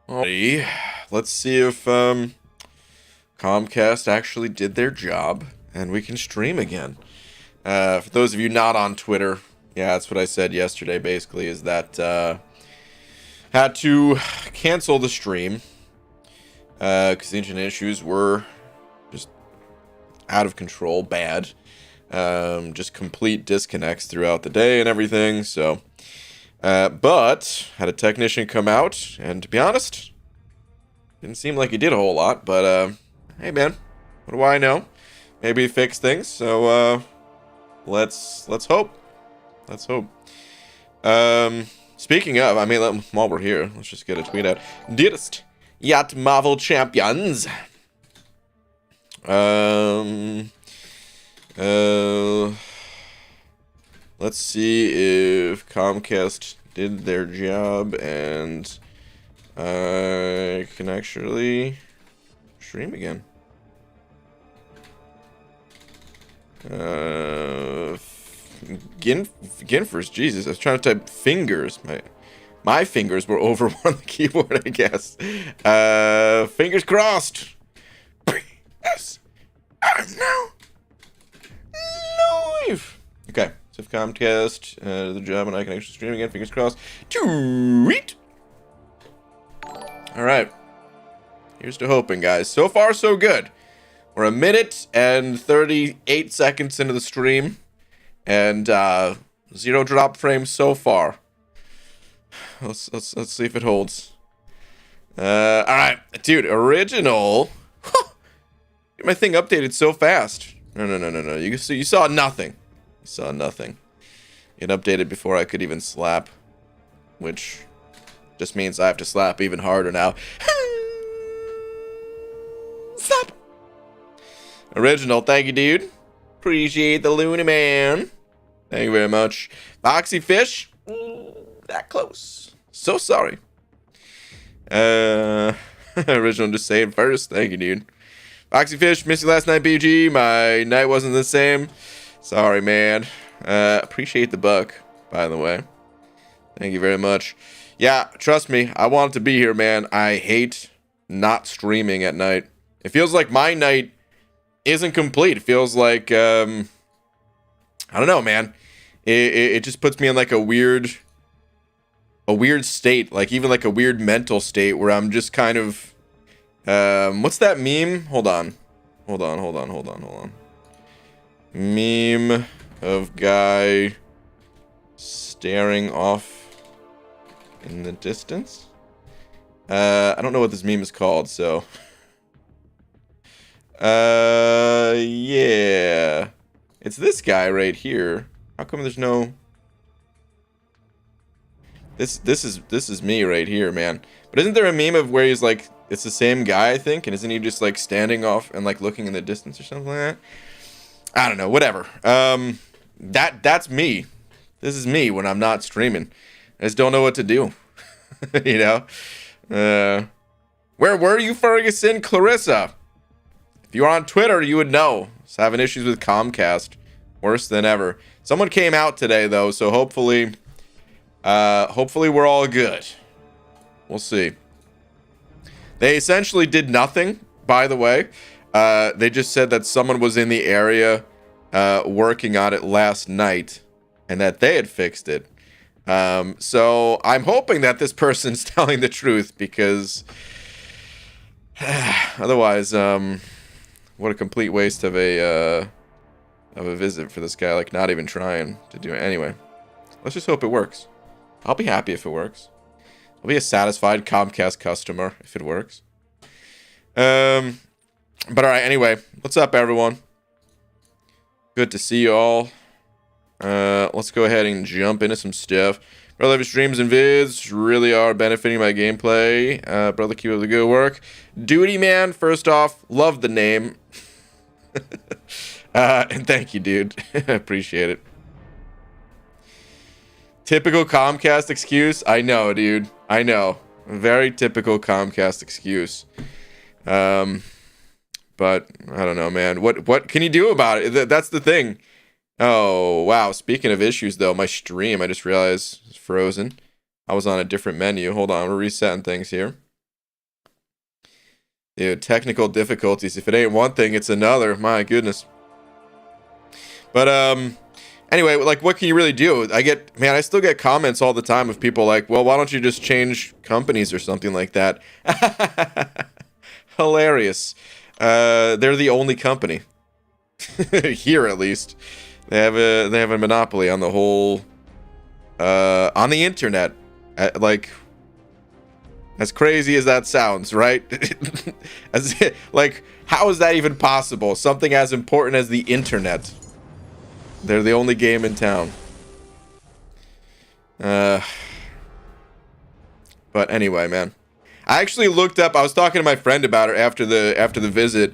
Alrighty, let's see if Comcast actually did their job and we can stream again. For those of you not on Twitter, yeah, that's what I said yesterday. Basically, is that had to cancel the stream because the internet issues were just out of control, bad. Just complete disconnects throughout the day and everything. So. But had a technician come out, and to be honest, didn't seem like he did a whole lot. But hey, man, what do I know? Maybe he fixed things. So let's hope. Let's hope. Speaking of, I mean, while we're here, let's just get a tweet out. Dearest Yacht Marvel champions. Let's see if Comcast did their job and I can actually stream again. Ginfers, Jesus, I was trying to type fingers. My fingers were over one on the keyboard, I guess. Fingers crossed. Yes, I'm now live. Okay. So if Comcast the job and I can actually stream again, fingers crossed. Tweet! Alright. Here's to hoping, guys. So far, so good. We're 1 minute and 38 seconds into the stream. And 0 drop frames so far. Let's see if it holds. Alright. Dude, original. My thing updated so fast. No. You saw nothing. Saw nothing. It updated before I could even slap, which just means I have to slap even harder now. Slap. Original, thank you, dude. Appreciate the Looney Man. Thank you very much. Foxy Fish, that close. So sorry. Original, just saying first. Thank you, dude. Foxy Fish, missed you last night, BG. My night wasn't the same. Sorry, man. Appreciate the buck, by the way. Thank you very much. Yeah, trust me, I want to be here, man. I hate not streaming at night. It feels like my night isn't complete. It feels like, I don't know, man. It just puts me in like a weird state, like even like a weird mental state where I'm just kind of, what's that meme? Hold on. Meme of guy staring off in the distance. I don't know what this meme is called, so yeah, it's this guy right here. How come there's no this is me right here, man. But isn't there a meme of where he's like, it's the same guy, I think, and isn't he just like standing off and like looking in the distance or something like that? I don't know, whatever. That's me. This is me when I'm not streaming. I just don't know what to do. You know? Where were you, Ferguson? Clarissa. If you were on Twitter, you would know. Just having issues with Comcast. Worse than ever. Someone came out today, though, so hopefully we're all good. We'll see. They essentially did nothing, by the way. They just said that someone was in the area working on it last night and that they had fixed it. So I'm hoping that this person's telling the truth because otherwise, what a complete waste of a visit for this guy, like not even trying to do it. Anyway, let's just hope it works. I'll be happy if it works. I'll be a satisfied Comcast customer if it works. But alright, anyway, what's up, everyone? Good to see you all. Let's go ahead and jump into some stuff. Brother, streams and vids really are benefiting my gameplay. Brother, keep up the good work. Duty Man, first off, love the name. And thank you, dude. Appreciate it. Typical Comcast excuse? I know, dude. I know. Very typical Comcast excuse. But I don't know, man. What can you do about it? That's the thing. Oh, wow. Speaking of issues, though, my stream, I just realized, is frozen. I was on a different menu. Hold on, we're resetting things here. Dude, technical difficulties. If it ain't one thing, it's another. My goodness. But anyway, like, what can you really do? I still get comments all the time of people like, well, why don't you just change companies or something like that? Hilarious. They're the only company here, at least. They have a monopoly on the whole on the internet. Like, as crazy as that sounds, right? Like, how is that even possible? Something as important as the internet. They're the only game in town. But anyway, man. I actually looked up, I was talking to my friend about it after the visit,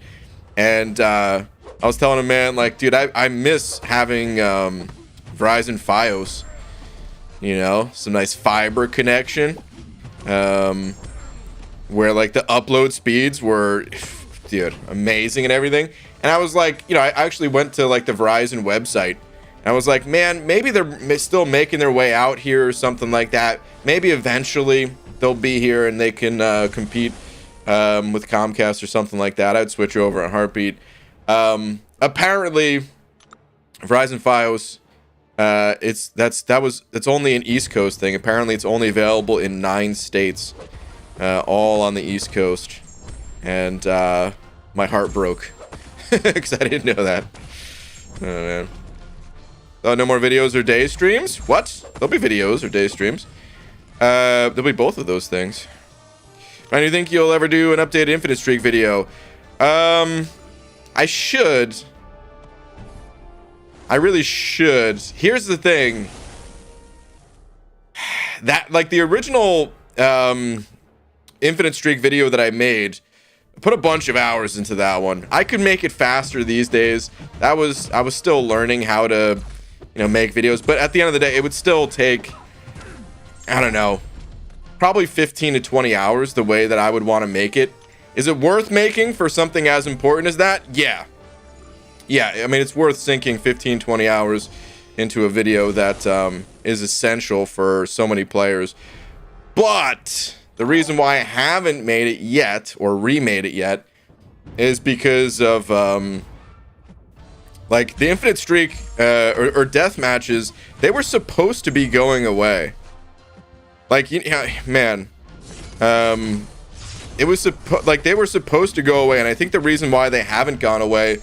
and I was telling him, man, like, dude, I miss having Verizon Fios. You know, some nice fiber connection. Where like the upload speeds were, dude, amazing and everything. And I was like, you know, I actually went to like the Verizon website. And I was like, man, maybe they're still making their way out here or something like that. Maybe eventually they'll be here and they can compete with Comcast or something like that. I'd switch over in a heartbeat. Apparently, Verizon Fios, it's only an East Coast thing. Apparently, it's only available in 9 states, all on the East Coast, and my heart broke because I didn't know that. Oh man. Oh, no more videos or day streams? What? There'll be videos or day streams. There'll be both of those things. Do you think you'll ever do an updated Infinite Streak video? I should. I really should. Here's the thing. That, like, the original Infinite Streak video that I made, I put a bunch of hours into that one. I could make it faster these days. I was still learning how to, you know, make videos, but at the end of the day, it would still take, I don't know, probably 15 to 20 hours the way that I would want to make it. Is it worth making for something as important as that? Yeah. Yeah, I mean, it's worth sinking 15, 20 hours into a video that is essential for so many players. But the reason why I haven't made it yet, or remade it yet, is because of, like, the Infinite Streak or death matches, they were supposed to be going away. Like, man, it was like they were supposed to go away, and I think the reason why they haven't gone away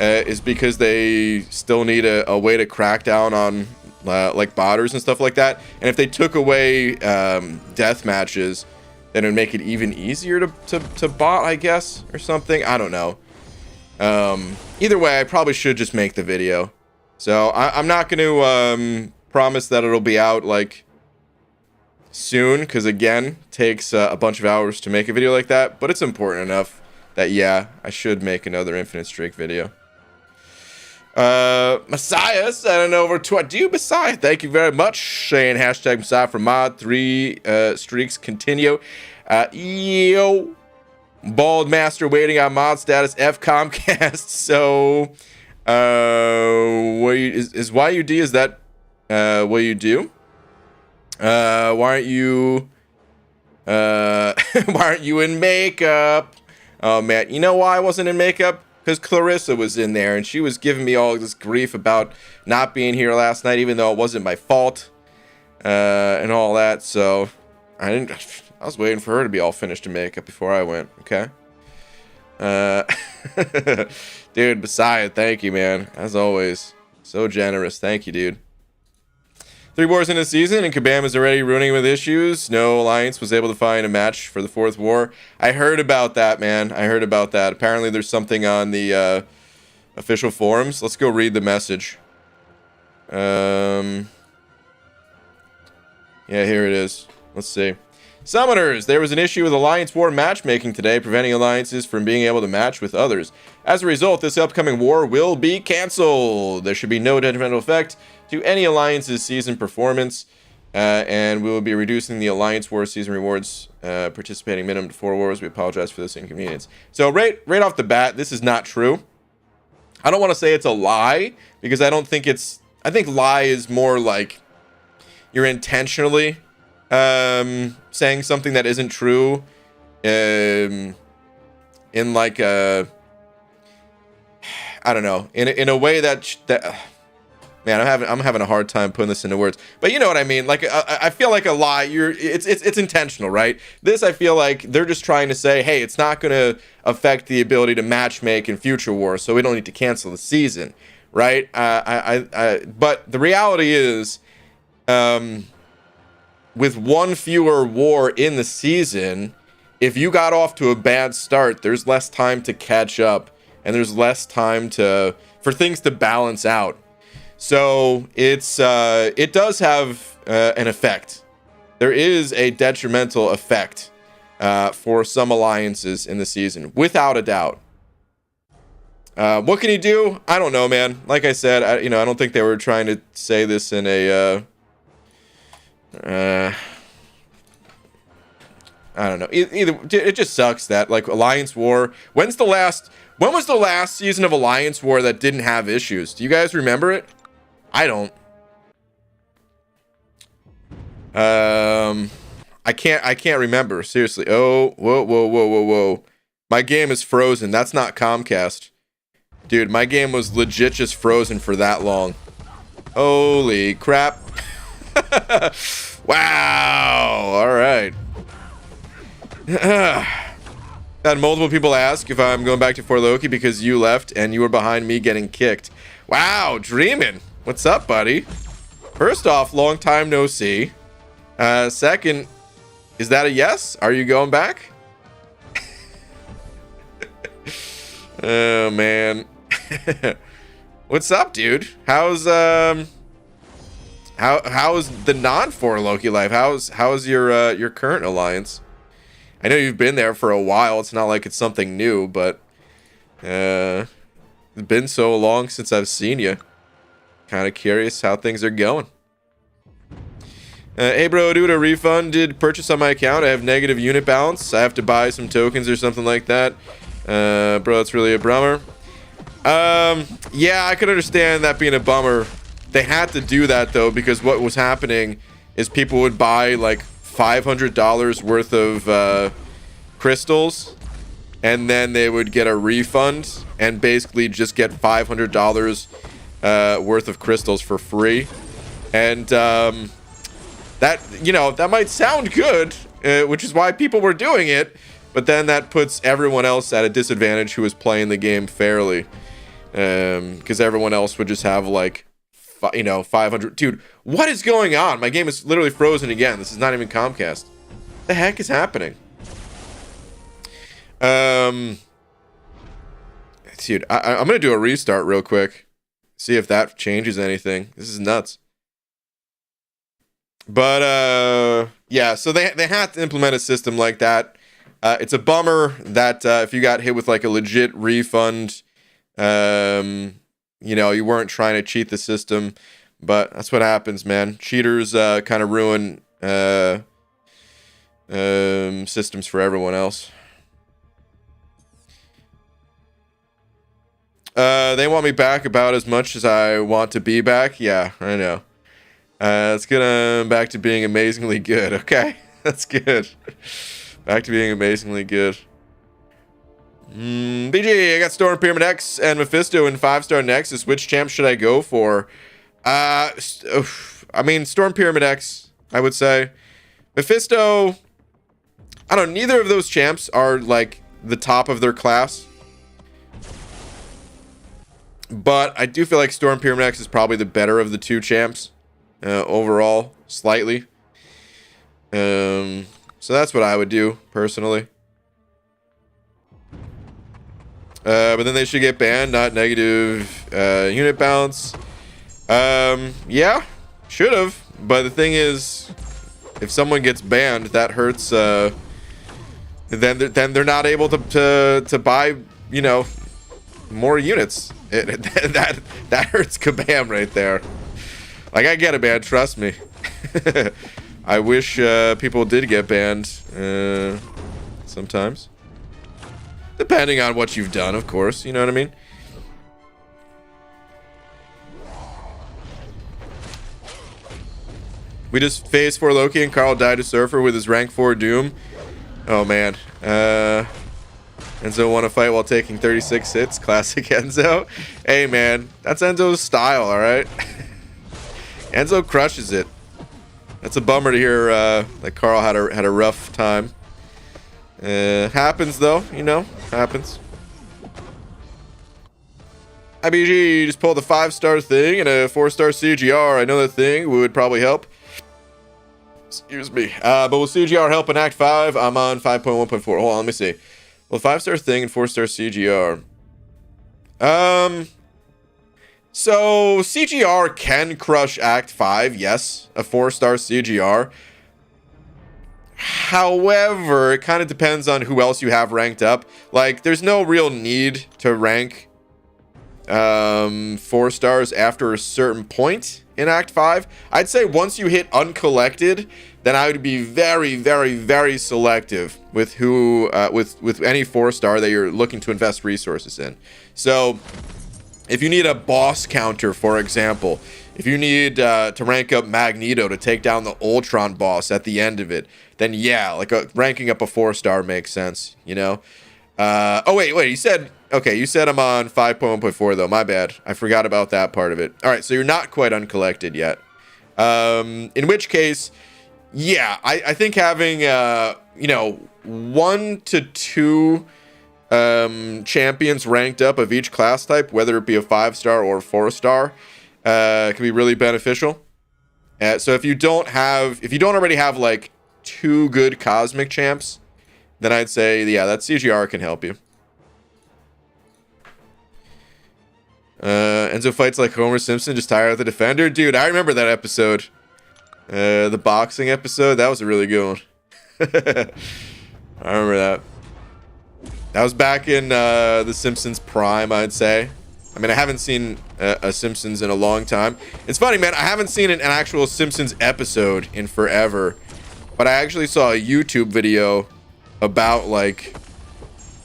is because they still need a way to crack down on like botters and stuff like that. And if they took away death matches, then it would make it even easier to bot, I guess, or something. I don't know. Either way, I probably should just make the video. So I'm not going to promise that it'll be out like soon, because again, takes a bunch of hours to make a video like that. But it's important enough that, yeah, I should make another Infinite Streak video. Messiah sending over to do Messiah. Thank you very much. Saying hashtag Messiah for mod 3 streaks continue. Yo, Bald Master waiting on mod status F Comcast. So, is YUD, is that what you do? Why aren't you why aren't you in makeup? Oh man, you know why I wasn't in makeup? Because Clarissa was in there, and she was giving me all this grief about not being here last night, even though it wasn't my fault, and all that. So I was waiting for her to be all finished in makeup before I went. Okay. Dude, Messiah, thank you, man. As always, so generous. Thank you, dude. 3 wars in a season, and Kabam is already ruining with issues. No Alliance was able to find a match for the 4th war. I heard about that, man. I heard about that. Apparently there's something on the official forums. Let's go read the message. Yeah, here it is. Let's see. Summoners, there was an issue with Alliance War matchmaking today, preventing alliances from being able to match with others. As a result, this upcoming war will be cancelled. There should be no detrimental effect to any Alliance's season performance, and we will be reducing the Alliance War season rewards participating minimum to 4 wars. We apologize for this inconvenience. So right off the bat, this is not true. I don't want to say it's a lie, because I don't think it's... I think lie is more like you're intentionally saying something that isn't true, and in like a, I don't know, in a way that man, I'm having a hard time putting this into words, but you know what I mean. Like I feel like a lie. It's intentional, right? This, I feel like they're just trying to say, hey, it's not going to affect the ability to matchmake in future wars, so we don't need to cancel the season, right? But the reality is, with one fewer war in the season, if you got off to a bad start, there's less time to catch up, and there's less time for things to balance out. So it does have an effect. There is a detrimental effect for some alliances in the season, without a doubt. What can you do? I don't know, man. Like I said, I don't think they were trying to say this in a I don't know. Either it just sucks that like Alliance War. When was the last season of Alliance War that didn't have issues? Do you guys remember it? I don't. I can't remember, seriously. Oh, whoa. My game is frozen. That's not Comcast. Dude, my game was legit just frozen for that long. Holy crap. Wow. All right. Had multiple people ask if I'm going back to For Loki because you left and you were behind me getting kicked. Wow, dreaming. What's up, buddy? First off, long time no see. Second, is that a yes? Are you going back? Oh man. What's up, dude? How's the non-For Loki life? How's your current alliance? I know you've been there for a while. It's not like it's something new, but it's been so long since I've seen you. Kind of curious how things are going. Hey bro, due to a refunded purchase on my account, I have negative unit balance. I have to buy some tokens or something like that. Bro, it's really a bummer. Yeah, I could understand that being a bummer. They had to do that though, because what was happening is people would buy like $500 worth of crystals, and then they would get a refund and basically just get $500 worth of crystals for free. And that, that might sound good, which is why people were doing it, but then that puts everyone else at a disadvantage who is playing the game fairly, because everyone else would just have like 500. Dude, what is going on? My game is literally frozen again. This is not even Comcast. What the heck is happening? Dude, I'm gonna do a restart real quick, see if that changes anything. This is nuts. But yeah, so they had to implement a system like that. It's a bummer that if you got hit with like a legit refund, you weren't trying to cheat the system, but that's what happens, man. Cheaters kind of ruin systems for everyone else. They want me back about as much as I want to be back. Yeah, I know. Let's get back to being amazingly good. Okay, that's good. Back to being amazingly good. BG, I got Storm Pyramid X and Mephisto in 5-star Nexus. Which champ should I go for? I mean, Storm Pyramid X, I would say. Mephisto, I don't know, neither of those champs are like the top of their class. But I do feel like Storm Pyramid X is probably the better of the two champs overall, slightly. So that's what I would do, personally. But then they should get banned, not negative unit balance. Yeah, should have. But the thing is, if someone gets banned, that hurts. Then they're not able to buy, more units. That hurts kabam right there. Like, I get it, man. Trust me. I wish people did get banned sometimes. Depending on what you've done, of course. You know what I mean? We just phased 4 Loki and Carl died to Surfer with his rank 4 Doom. Oh, man. Enzo won a fight while taking 36 hits. Classic Enzo. Hey, man. That's Enzo's style, all right? Enzo crushes it. That's a bummer to hear that Carl had a rough time. Happens, though. You know, happens. IBG just pulled a 5-star thing and a 4-star CGR. I know that thing would probably help. Excuse me. But will CGR help in Act 5? I'm on 5.1.4. Hold on, let me see. Well, 5-star thing and 4-star CGR. So CGR can crush Act 5, yes. A 4-star CGR. However, it kind of depends on who else you have ranked up. Like, there's no real need to rank 4 stars after a certain point in Act 5. I'd say once you hit uncollected, then I would be very, very, very selective with who with any 4-star that you're looking to invest resources in. So if you need a boss counter, for example, if you need to rank up Magneto to take down the Ultron boss at the end of it, then yeah, like ranking up a 4-star makes sense, you know? Oh, wait, you said... Okay, you said I'm on 5.1.4, though. My bad. I forgot about that part of it. All right, so you're not quite uncollected yet. In which case, yeah, I think having, you know, 1 to 2 champions ranked up of each class type, whether it be a 5-star or 4-star, can be really beneficial. So if you don't already have, like, 2 good cosmic champs, then I'd say, yeah, that CGR can help you. Enzo fights like Homer Simpson, just tire out the defender. Dude, I remember that episode. The boxing episode. That was a really good one. I remember that. That was back in the Simpsons prime, I'd say. I mean, I haven't seen a Simpsons in a long time. It's funny, man. I haven't seen an actual Simpsons episode in forever. But I actually saw a YouTube video about, like,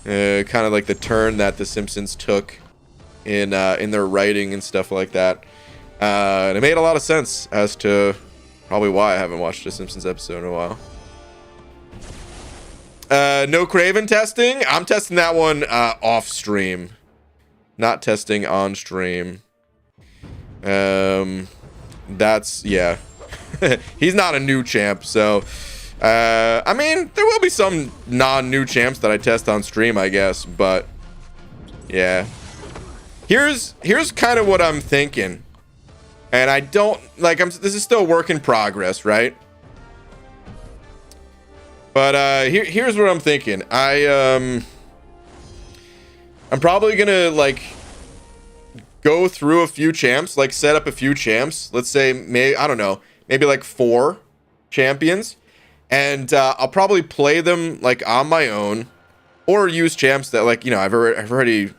kind of like the turn that the Simpsons took in their writing and stuff like that. And it made a lot of sense as to probably why I haven't watched a Simpsons episode in a while. No Craven testing. I'm testing that one off stream, not testing on stream. That's, yeah. He's not a new champ, so I mean, there will be some non-new champs that I test on stream, I guess, but yeah. Here's kind of what I'm thinking. And I don't like this is still work in progress, right? But here's what I'm thinking. I'm probably gonna like go through a few champs, like set up a few champs. Let's say I don't know, maybe like 4 champions, and I'll probably play them like on my own, or use champs that, like, you know, I've already.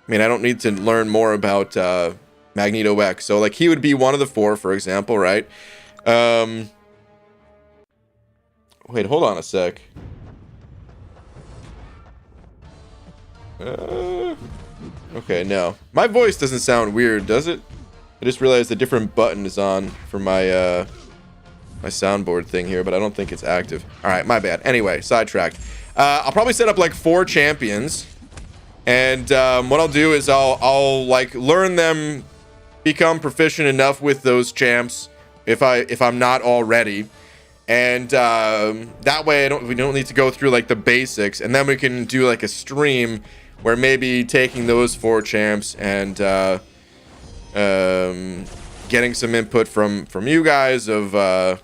I mean, I don't need to learn more about Magneto X. So, like, he would be one of the 4, for example, right? Wait, hold on a sec. Okay, no. My voice doesn't sound weird, does it? I just realized a different button is on for my my soundboard thing here, but I don't think it's active. All right, my bad. Anyway, sidetracked. I'll probably set up, like, 4 champions. And what I'll do is I'll like learn them, become proficient enough with those champs if I'm not already, and that way we don't need to go through like the basics, and then we can do like a stream where maybe taking those 4 champs and getting some input from you guys of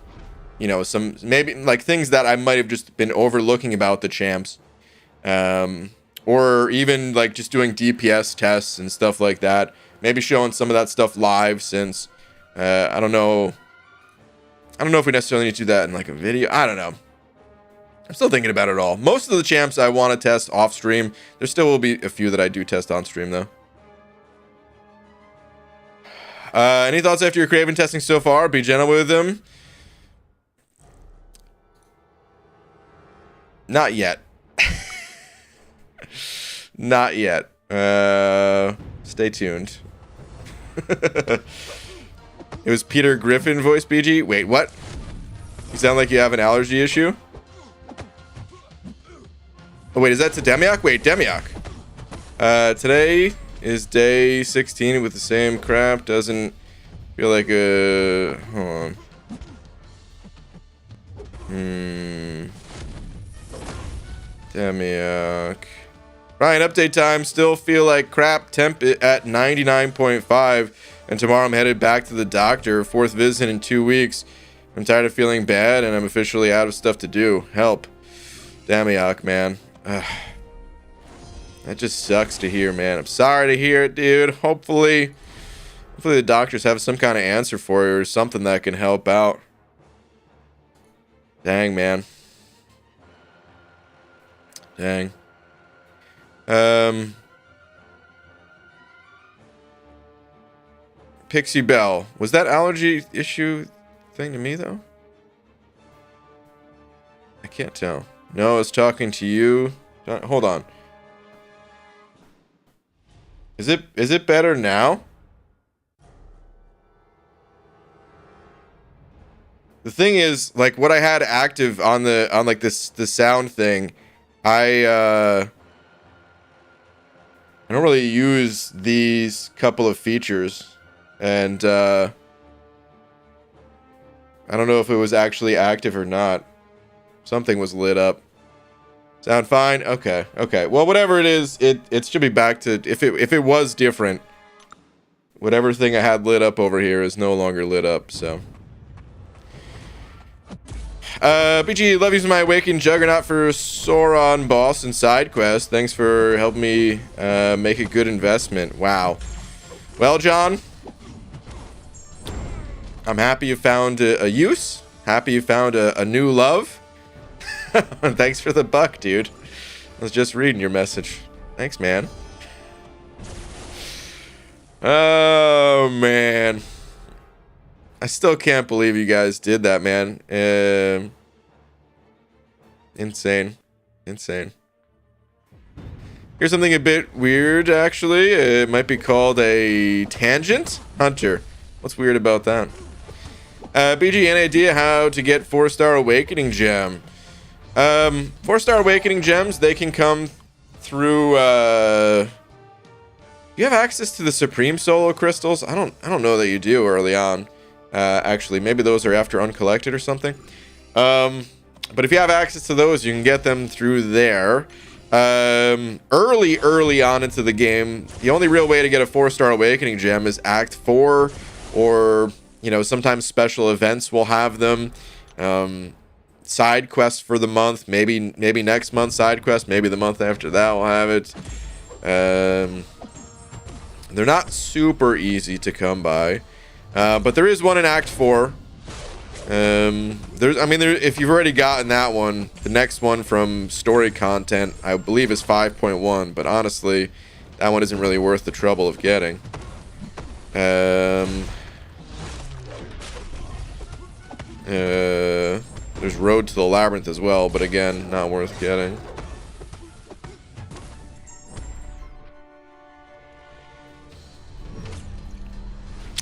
you know, some maybe like things that I might have just been overlooking about the champs. Or even like just doing DPS tests and stuff like that. Maybe showing some of that stuff live, since I don't know if we necessarily need to do that in like a video. I don't know. I'm still thinking about it all. Most of the champs I want to test off stream. There still will be a few that I do test on stream though. Any thoughts after your Craven testing so far? Be gentle with them. Not yet. Not yet. Stay tuned. It was Peter Griffin voice, BG. Wait, what? You sound like you have an allergy issue. Oh, wait, is that to Demiok? Wait, Demiok. Today is day 16 with the same crap. Doesn't feel like a... Hold on. Demiok. Ryan, update time. Still feel like crap. Temp at 99.5. And tomorrow I'm headed back to the doctor. 4th visit in 2 weeks. I'm tired of feeling bad and I'm officially out of stuff to do. Help. Demiok, man. That just sucks to hear, man. I'm sorry to hear it, dude. Hopefully the doctors have some kind of answer for you or something that can help out. Dang, man. Dang. Pixie Bell. Was that allergy issue thing to me, though? I can't tell. No, I was talking to you. Hold on. Is it better now? The thing is, like, what I had active on like the sound thing, I don't really use these couple of features, and I don't know if it was actually active or not. Something was lit up. Sound fine? Okay. Well, whatever it is, it should be back to, if it was different, whatever thing I had lit up over here is no longer lit up, so. BG, love using my Awakened Juggernaut for Sauron boss and side quest. Thanks for helping me make a good investment. Wow. Well, John, I'm happy you found a use. Happy you found a new love. Thanks for the buck, dude. I was just reading your message. Thanks, man. Oh, man. I still can't believe you guys did that, man. Insane. Here's something a bit weird, actually. It might be called a tangent hunter. What's weird about that? BG, any idea how to get 4-star awakening gem? 4-star awakening gems, they can come through, you have access to the Supreme Solo crystals? I don't know that you do early on. Actually, maybe those are after uncollected or something. But if you have access to those, you can get them through there. Early on into the game, the only real way to get a 4-star awakening gem is Act 4, or, you know, sometimes special events will have them. Side quests for the month, maybe next month side quest, maybe the month after that will have it. They're not super easy to come by, but there is one in Act 4. If you've already gotten that one, the next one from story content, I believe, is 5.1, but honestly, that one isn't really worth the trouble of getting. There's Road to the Labyrinth as well, but again, not worth getting.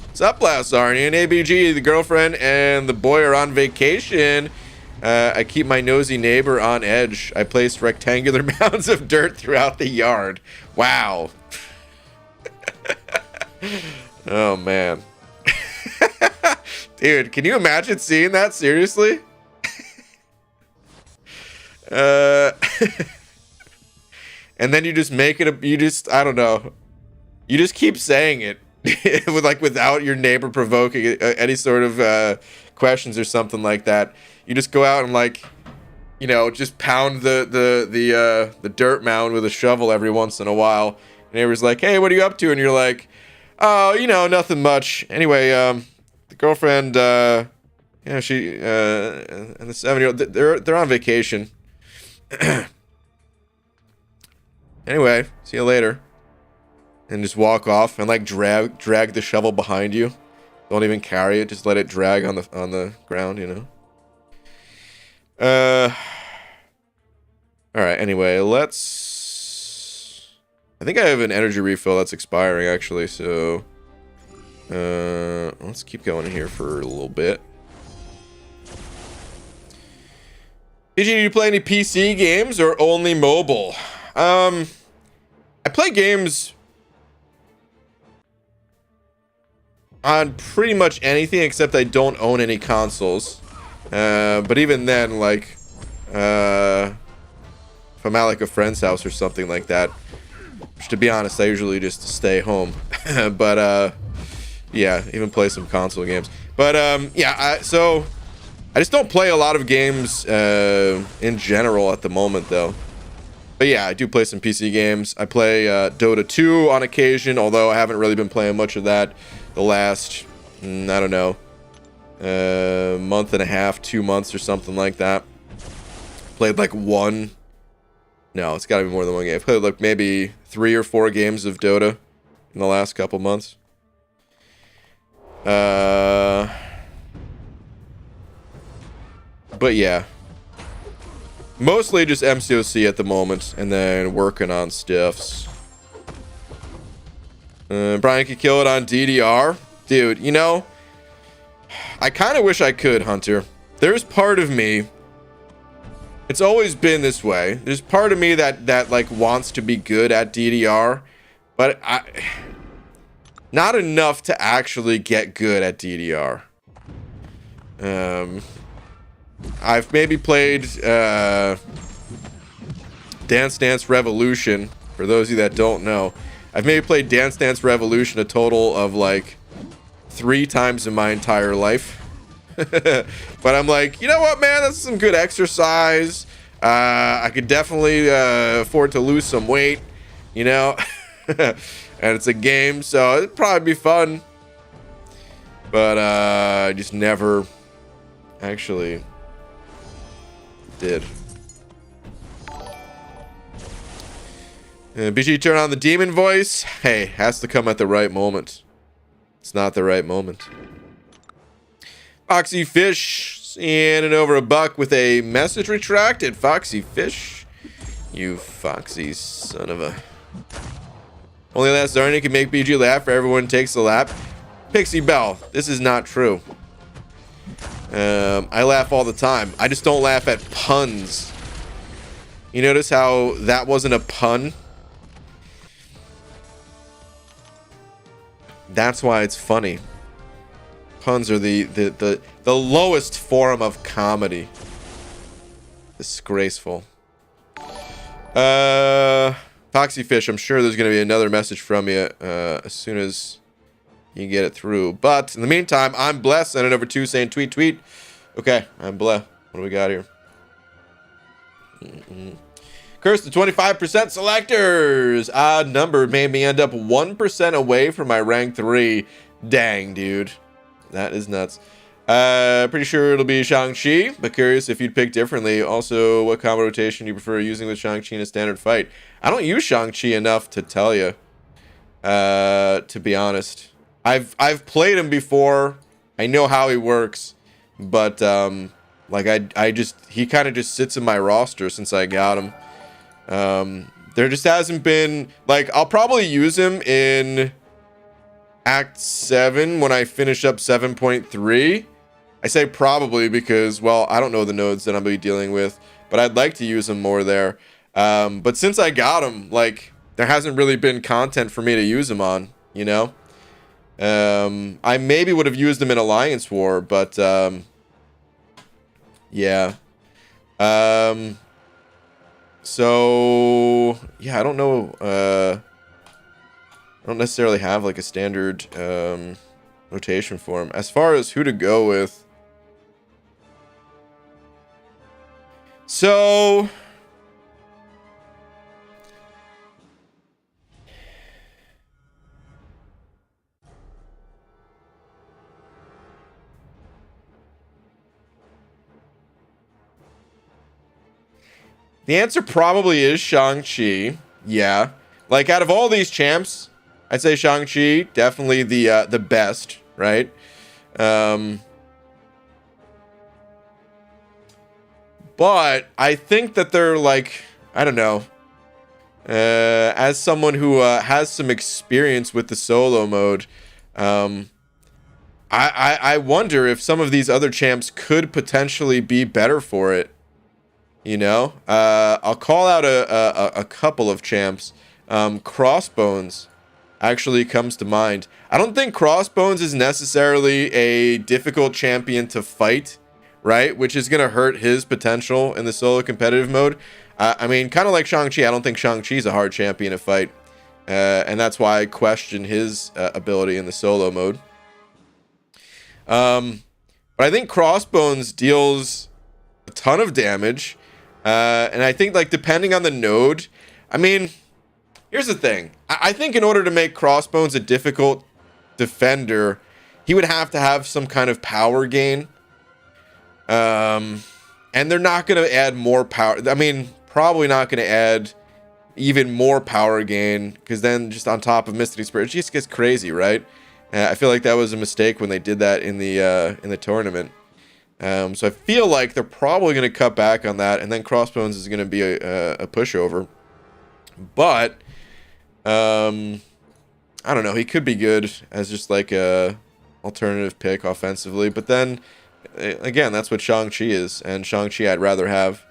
What's up, Blast Arnie and ABG? The girlfriend and the boy are on vacation. I keep my nosy neighbor on edge. I placed rectangular mounds of dirt throughout the yard. Wow. Oh, man. Dude, can you imagine seeing that? Seriously? And then you just make it I don't know. You just keep saying it. Without your neighbor provoking any sort of questions or something like that. You just go out and, like, you know, just pound the dirt mound with a shovel every once in a while. Neighbor's like, "Hey, what are you up to?" And you're like, "Oh, you know, nothing much." Anyway, the girlfriend, she and the 7-year-old, they're on vacation. Anyway, see you later. And just walk off and, like, drag the shovel behind you. Don't even carry it, just let it drag on the ground, you know. Alright, anyway, let's... I think I have an energy refill that's expiring, actually, so... let's keep going here for a little bit. Did you play any PC games or only mobile? I play games on pretty much anything except I don't own any consoles. But even then, like, if I'm at like a friend's house or something like that, which to be honest, I usually just stay home. But yeah, even play some console games. But yeah, so I just don't play a lot of games in general at the moment, though. But yeah, I do play some PC games. I play Dota 2 on occasion, although I haven't really been playing much of that the last, I don't know, month and a half, 2 months or something like that. Played like one. No, it's got to be more than one game. I played like maybe 3 or 4 games of Dota in the last couple months. But yeah, mostly just MCOC at the moment, and then working on stiffs. Brian could kill it on DDR. Dude, you know, I kind of wish I could, Hunter. There's part of me, it's always been this way. There's part of me that like wants to be good at DDR, but not enough to actually get good at DDR. I've maybe played Dance Dance Revolution. For those of you that don't know, I've maybe played Dance Dance Revolution a total of like 3 times in my entire life. But I'm like, you know what, man? That's some good exercise. I could definitely afford to lose some weight, you know? And it's a game, so it'd probably be fun. But I just never actually did. BG, turn on the demon voice. Hey, has to come at the right moment. It's not the right moment. Foxy Fish sending over $1 with a message retracted. Foxy Fish, you foxy son of a. Only last Arnie can make BG laugh for everyone takes a lap. Pixie Bell, this is not true. I laugh all the time. I just don't laugh at puns. You notice how that wasn't a pun? That's why it's funny. Puns are the lowest form of comedy. Disgraceful. Foxy Fish, I'm sure there's going to be another message from you as soon as you can get it through. But in the meantime, I'm Bless. Send it over to saying tweet, tweet. Okay, I'm Bless. What do we got here? Curse the 25% selectors. Odd number made me end up 1% away from my rank 3. Dang, dude. That is nuts. Pretty sure it'll be Shang-Chi, but curious if you'd pick differently. Also, what combo rotation do you prefer using with Shang-Chi in a standard fight? I don't use Shang-Chi enough to tell you, to be honest. I've played him before. I know how he works, but like he kind of just sits in my roster since I got him. There just hasn't been, like, I'll probably use him in Act 7 when I finish up 7.3. I say probably because, well, I don't know the nodes that I'm going to be dealing with, but I'd like to use him more there. But since I got him, like, there hasn't really been content for me to use him on, you know? I maybe would have used him in Alliance War, but, yeah. So, yeah, I don't know, I don't necessarily have, like, a standard, rotation for him. As far as who to go with, so the answer probably is Shang-Chi. Yeah. Like, out of all these champs, I'd say Shang-Chi, definitely the best, right? But I think that they're, like, I don't know. As someone who has some experience with the solo mode, I wonder if some of these other champs could potentially be better for it. You know, I'll call out a couple of champs. Crossbones actually comes to mind. I don't think Crossbones is necessarily a difficult champion to fight, right? Which is going to hurt his potential in the solo competitive mode. I mean, kind of like Shang-Chi. I don't think Shang-Chi's a hard champion to fight. And that's why I question his ability in the solo mode. But I think Crossbones deals a ton of damage. And I think, like, depending on the node, I mean, here's the thing. I think in order to make Crossbones a difficult defender, he would have to have some kind of power gain. And they're not going to add more power. I mean, probably not going to add even more power gain, because then just on top of Mystic Spirit, it just gets crazy, right? I feel like that was a mistake when they did that in the tournament. So I feel like they're probably going to cut back on that, and then Crossbones is going to be a pushover. But I don't know. He could be good as just like a alternative pick offensively. But then again, that's what Shang-Chi is, and Shang-Chi I'd rather have.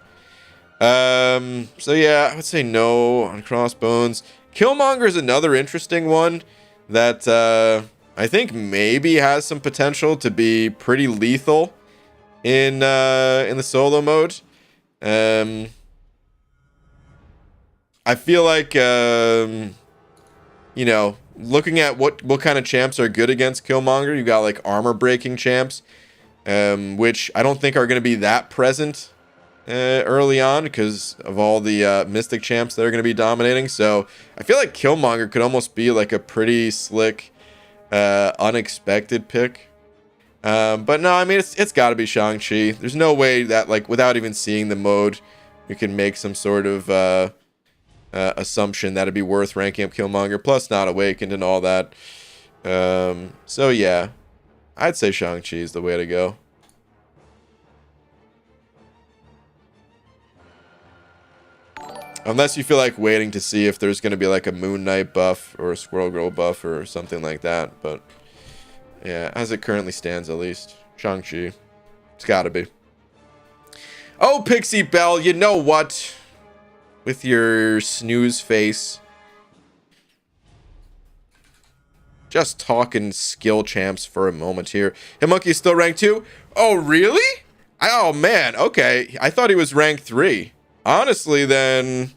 So yeah, I would say no on Crossbones. Killmonger is another interesting one that I think maybe has some potential to be pretty lethal in the solo mode. I feel like you know, looking at what kind of champs are good against Killmonger, you got like armor breaking champs, which I don't think are going to be that present early on because of all the mystic champs that are going to be dominating. So I feel like Killmonger could almost be like a pretty slick unexpected pick. But no, I mean, it's got to be Shang-Chi. There's no way that, like, without even seeing the mode, you can make some sort of assumption that it'd be worth ranking up Killmonger, plus not awakened and all that. So yeah, I'd say Shang-Chi is the way to go. Unless you feel like waiting to see if there's going to be like a Moon Knight buff or a Squirrel Girl buff or something like that. But yeah, as it currently stands, at least, Shang-Chi. It's got to be. Oh, Pixie Belle, you know what? With your snooze face. Just talking skill champs for a moment here. Hitmonkey's still ranked 2? Oh, really? Oh, man. Okay. I thought he was ranked 3. Honestly, then,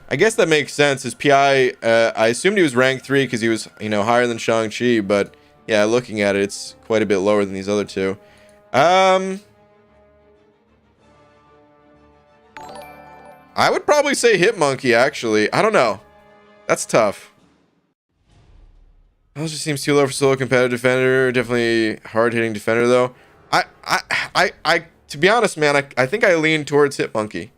I guess that makes sense. His PI, I assumed he was ranked 3 because he was, you know, higher than Shang-Chi, but yeah, looking at it, it's quite a bit lower than these other two. I would probably say Hitmonkey, actually. I don't know. That's tough. That just seems too low for solo competitive defender. Definitely hard-hitting defender, though. To be honest, man, I think I lean towards Hitmonkey.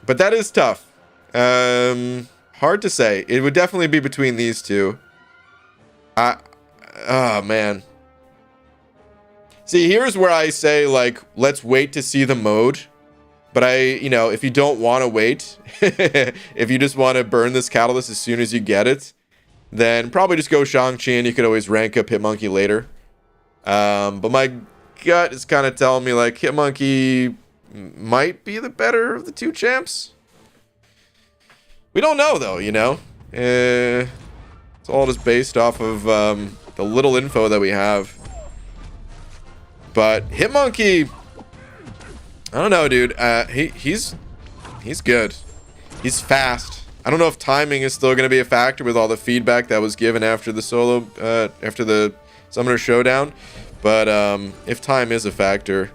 But that is tough. Hard to say. It would definitely be between these two. Oh, man. See, here's where I say, like, let's wait to see the mode. But you know, if you don't want to wait, if you just want to burn this catalyst as soon as you get it, then probably just go Shang-Chi and you could always rank up Hitmonkey later. But my gut is kind of telling me, like, Hitmonkey might be the better of the two champs. We don't know, though, you know? It's all just based off of the little info that we have. But Hitmonkey, I don't know, dude. He's good. He's fast. I don't know if timing is still going to be a factor with all the feedback that was given after the solo, after the Summoner Showdown. But if time is a factor,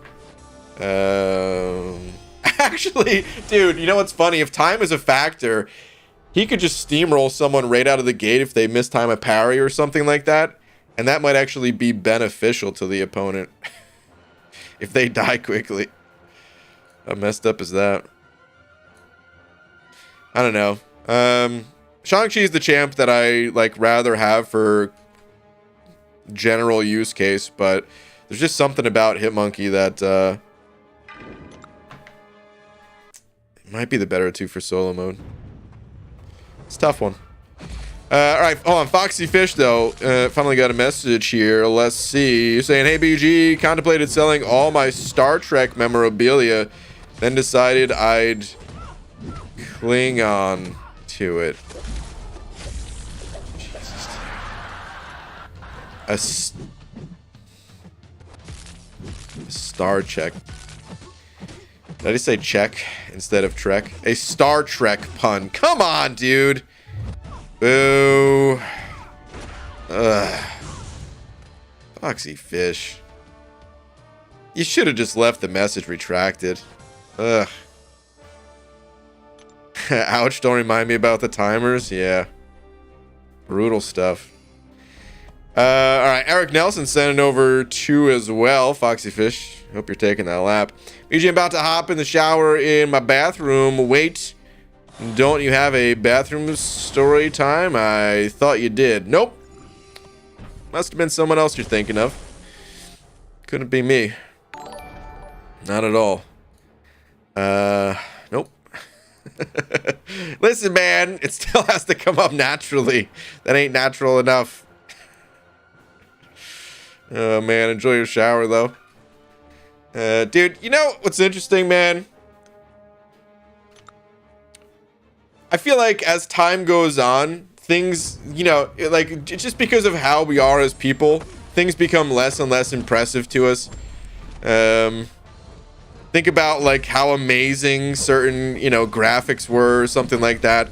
actually, dude, you know what's funny? If time is a factor, he could just steamroll someone right out of the gate if they mistime a parry or something like that, and that might actually be beneficial to the opponent if they die quickly. How messed up is that? I don't know. Shang-Chi is the champ that I like rather have for general use case, but there's just something about Hitmonkey that it might be the better two for solo mode. It's a tough one. All right, hold on. Foxy Fish, though, finally got a message here. Let's see. You're saying, hey, BG, contemplated selling all my Star Trek memorabilia, then decided I'd cling on to it. Jesus. A Star Trek. Did I just say check instead of Trek? A Star Trek pun. Come on, dude. Boo. Ugh. Foxy Fish. You should have just left the message retracted. Ugh. Ouch, don't remind me about the timers. Yeah. Brutal stuff. Alright, Eric Nelson sent it over 2 as well. Foxy Fish, hope you're taking that lap. BG, I'm about to hop in the shower in my bathroom. Wait. Don't you have a bathroom story time? I thought you did. Nope. Must have been someone else you're thinking of. Couldn't be me. Not at all. Nope. Listen, man, it still has to come up naturally. That ain't natural enough. Oh, man, enjoy your shower, though. Dude, you know what's interesting, man? I feel like as time goes on, things, you know, like, just because of how we are as people, things become less and less impressive to us. Think about, like, how amazing certain, you know, graphics were, or something like that.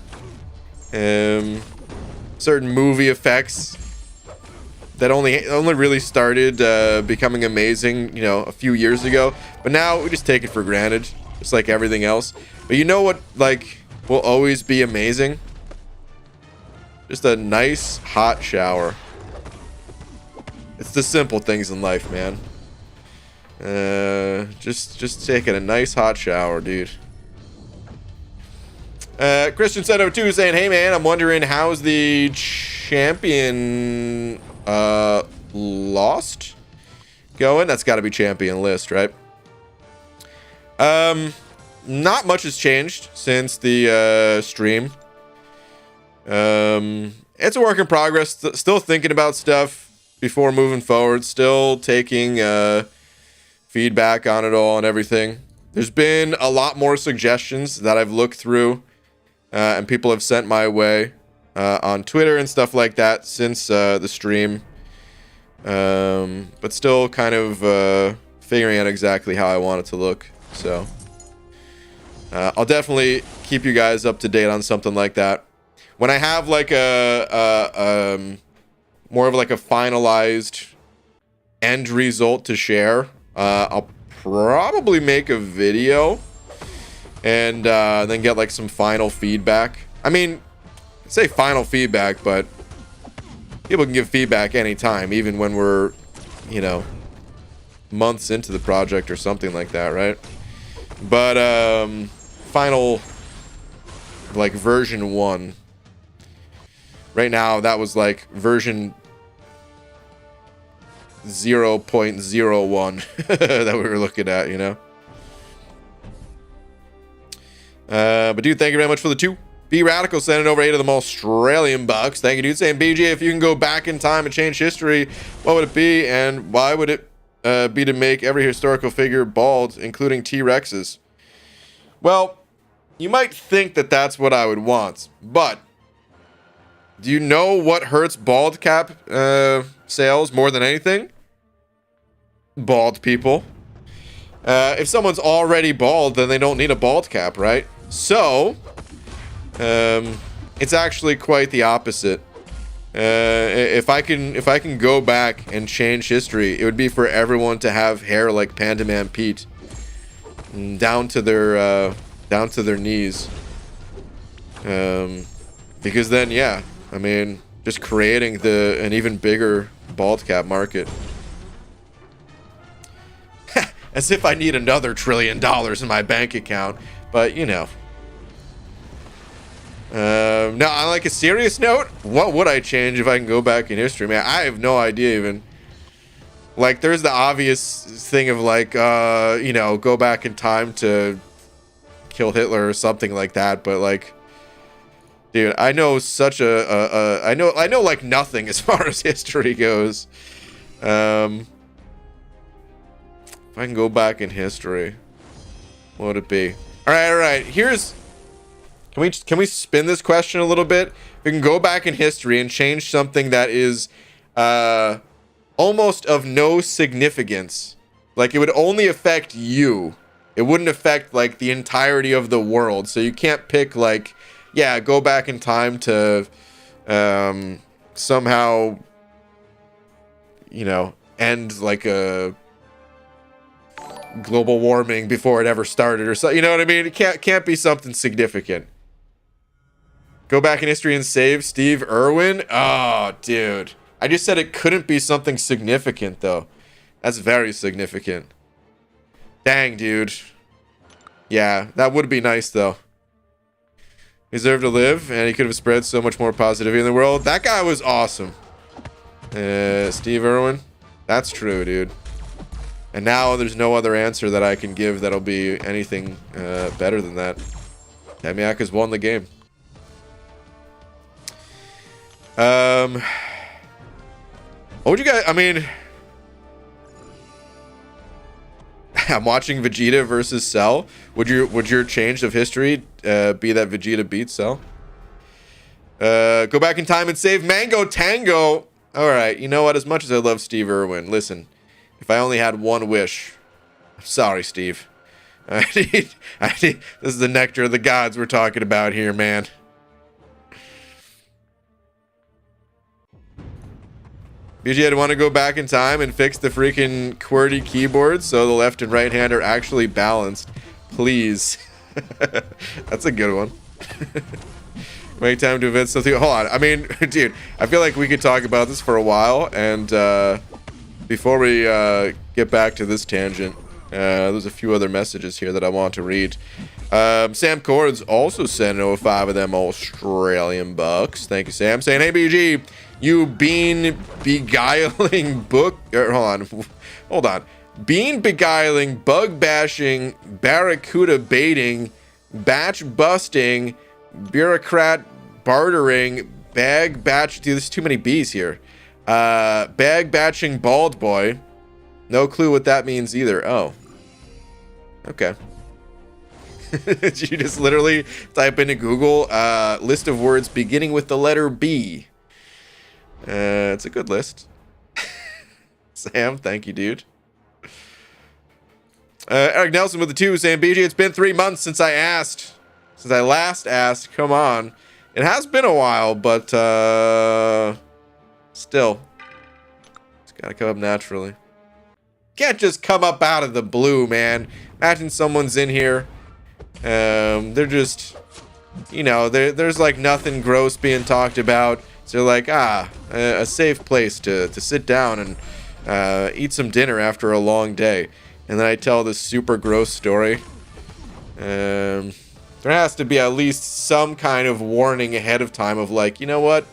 Certain movie effects that only really started becoming amazing, you know, a few years ago. But now we just take it for granted, just like everything else. But you know what, like, will always be amazing? Just a nice hot shower. It's the simple things in life, man. Just taking a nice hot shower, dude. Christian said over 2 saying, hey man, I'm wondering how's the champion lost going? That's got to be champion list, right? Not much has changed since the stream. It's a work in progress. Still thinking about stuff before moving forward. Still taking feedback on it all and everything. There's been a lot more suggestions that I've looked through and people have sent my way on Twitter and stuff like that since the stream. But still kind of figuring out exactly how I want it to look. So I'll definitely keep you guys up to date on something like that. When I have like a more of like a finalized end result to share, I'll probably make a video and then get like some final feedback. I mean, I say final feedback, but people can give feedback anytime, even when we're, you know, months into the project or something like that, right? But final, like, version 1 right now, that was like version 0.01 that we were looking at, you know. But dude, thank you very much for the 2. B Radical sending over 8 of them Australian bucks. Thank you, dude. Saying, BJ, if you can go back in time and change history, what would it be, and why would it be to make every historical figure bald, including T-Rexes? Well, you might think that that's what I would want, but do you know what hurts bald cap sales more than anything? Bald people. If someone's already bald, then they don't need a bald cap, right? So it's actually quite the opposite. If I can go back and change history, it would be for everyone to have hair like Panda Man Pete, down to their knees. Because then, yeah, I mean, just creating an even bigger bald cap market. As if I need another $1 trillion in my bank account, but you know. Now, on like a serious note, what would I change if I can go back in history, man? I have no idea even. Like, there's the obvious thing of like, you know, go back in time to kill Hitler or something like that, but like, Dude, I know such I know like nothing as far as history goes. If I can go back in history, what would it be? All right. Can we spin this question a little bit? We can go back in history and change something that is almost of no significance. Like, it would only affect you. It wouldn't affect like the entirety of the world. So you can't pick like, yeah, go back in time to somehow, you know, end like a global warming before it ever started or so. You know what I mean? It can't be something significant. Go back in history and save Steve Irwin? Oh, dude. I just said it couldn't be something significant, though. That's very significant. Dang, dude. Yeah, that would be nice, though. He deserved to live, and he could have spread so much more positivity in the world. That guy was awesome. Steve Irwin? That's true, dude. And now there's no other answer that I can give that'll be anything better than that. Demiak has won the game. What would you guys... I mean... I'm watching Vegeta versus Cell. Would your change of history be that Vegeta beats Cell? Go back in time and save Mango Tango. All right, you know what? As much as I love Steve Irwin, listen. If I only had one wish, I'm sorry, Steve. I need. This is the nectar of the gods we're talking about here, man. BG, I'd want to go back in time and fix the freaking QWERTY keyboard so the left and right hand are actually balanced. Please. That's a good one. Make time to invent something. Hold on. I mean, dude, I feel like we could talk about this for a while. And before we get back to this tangent, there's a few other messages here that I want to read. Sam Cords also sent 05 of them Australian bucks. Thank you, Sam. Saying, hey, BG, you bean beguiling book... Hold on. Bean beguiling, bug bashing, barracuda baiting, batch busting, bureaucrat bartering, bag batch... Dude, there's too many B's here. Bag batching bald boy. No clue what that means either. Oh. Okay. Did you just literally type into Google list of words beginning with the letter B? It's a good list. Sam, thank you, dude. Eric Nelson with the 2 saying, BG, it's been 3 months since I last asked. Come on. It has been a while, but still. It's gotta come up naturally. Can't just come up out of the blue, man. Imagine someone's in here. They're just, you know, there's like nothing gross being talked about. So they're like, a safe place to sit down and eat some dinner after a long day. And then I tell this super gross story. There has to be at least some kind of warning ahead of time of like, you know what?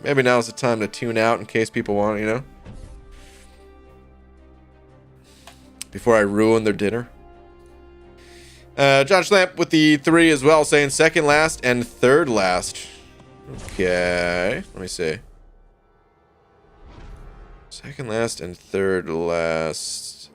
Maybe now's the time to tune out in case people want, you know? Before I ruin their dinner. John Schlamp with the 3 as well, saying second last and third last. Okay, let me see. Second last and third last.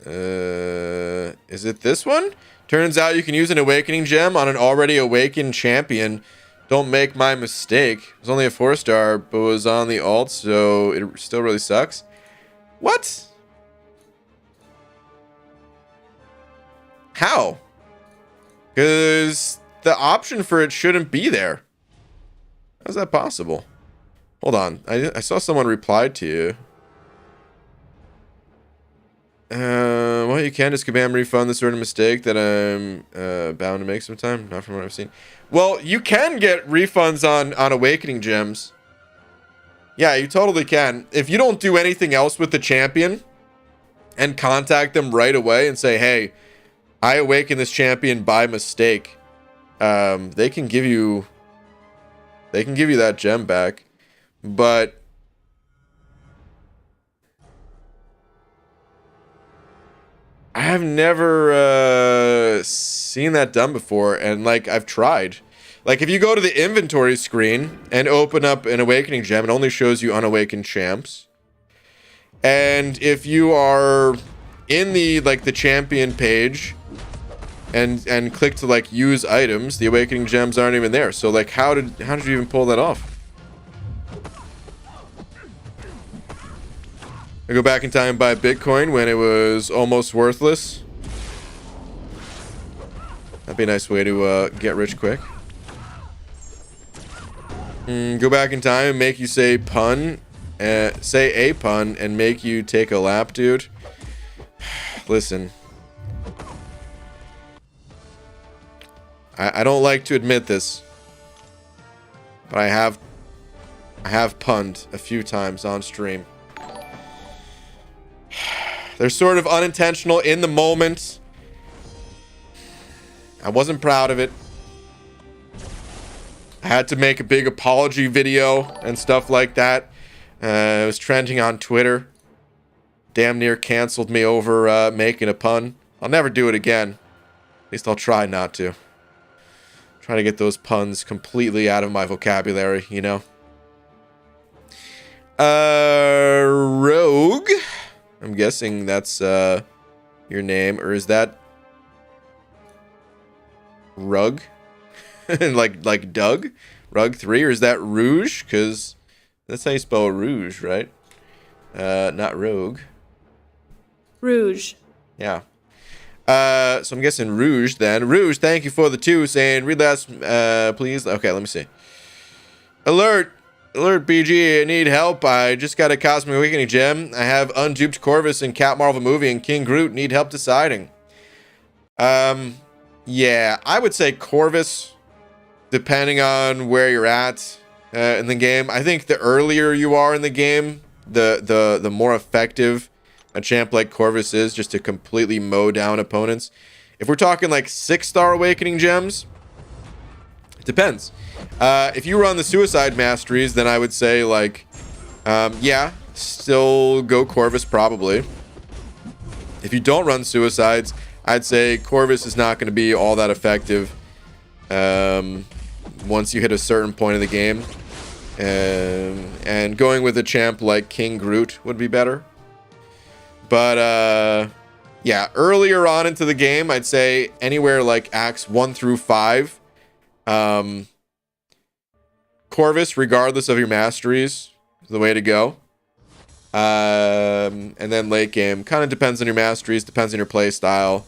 Is it this one? Turns out you can use an awakening gem on an already awakened champion. Don't make my mistake. It was only a 4-star, but was on the alt, so it still really sucks. What? How? Because the option for it shouldn't be there. How's that possible? Hold on. I saw someone replied to you. Well, you can just kabam refund the sort of mistake that I'm bound to make sometime. Not from what I've seen. Well, you can get refunds on awakening gems. Yeah, you totally can. If you don't do anything else with the champion and contact them right away and say, hey, I awakened this champion by mistake, they can give you that gem back. But I've never seen that done before, and like I've tried. Like if you go to the inventory screen and open up an awakening gem, it only shows you unawakened champs. And if you are in the the champion page and click to like use items, the awakening gems aren't even there. So like how did you even pull that off? I go back in time and buy Bitcoin when it was almost worthless. That'd be a nice way to get rich quick. Go back in time and make you say a pun and make you take a lap, dude. Listen. I don't like to admit this, but I have punned a few times on stream. They're sort of unintentional in the moment. I wasn't proud of it. I had to make a big apology video and stuff like that. It was trending on Twitter. Damn near canceled me over making a pun. I'll never do it again. At least I'll try not to. Try to get those puns completely out of my vocabulary, you know. Rogue. I'm guessing that's your name, or is that Rug? like Doug? Rug 3, or is that Rouge? Because that's how you spell Rouge, right? Not Rogue. Rouge. Yeah. So I'm guessing Rouge then. Rouge, thank you for the 2, saying read last, please. Okay, let me see. Alert BG, I need help. I just got a Cosmic Awakening gem. I have unduped Corvus in Cat Marvel movie and King Groot. Need help deciding. Yeah, I would say Corvus, depending on where you're at in the game. I think the earlier you are in the game, the more effective a champ like Corvus is just to completely mow down opponents. If we're talking like 6-star Awakening gems, it depends. If you run the Suicide Masteries, then I would say like, yeah, still go Corvus probably. If you don't run Suicides, I'd say Corvus is not going to be all that effective once you hit a certain point in the game. And going with a champ like King Groot would be better. But yeah, earlier on into the game, I'd say anywhere like acts 1 through 5. Corvus, regardless of your masteries, is the way to go. And then late game, kind of depends on your masteries, depends on your play style.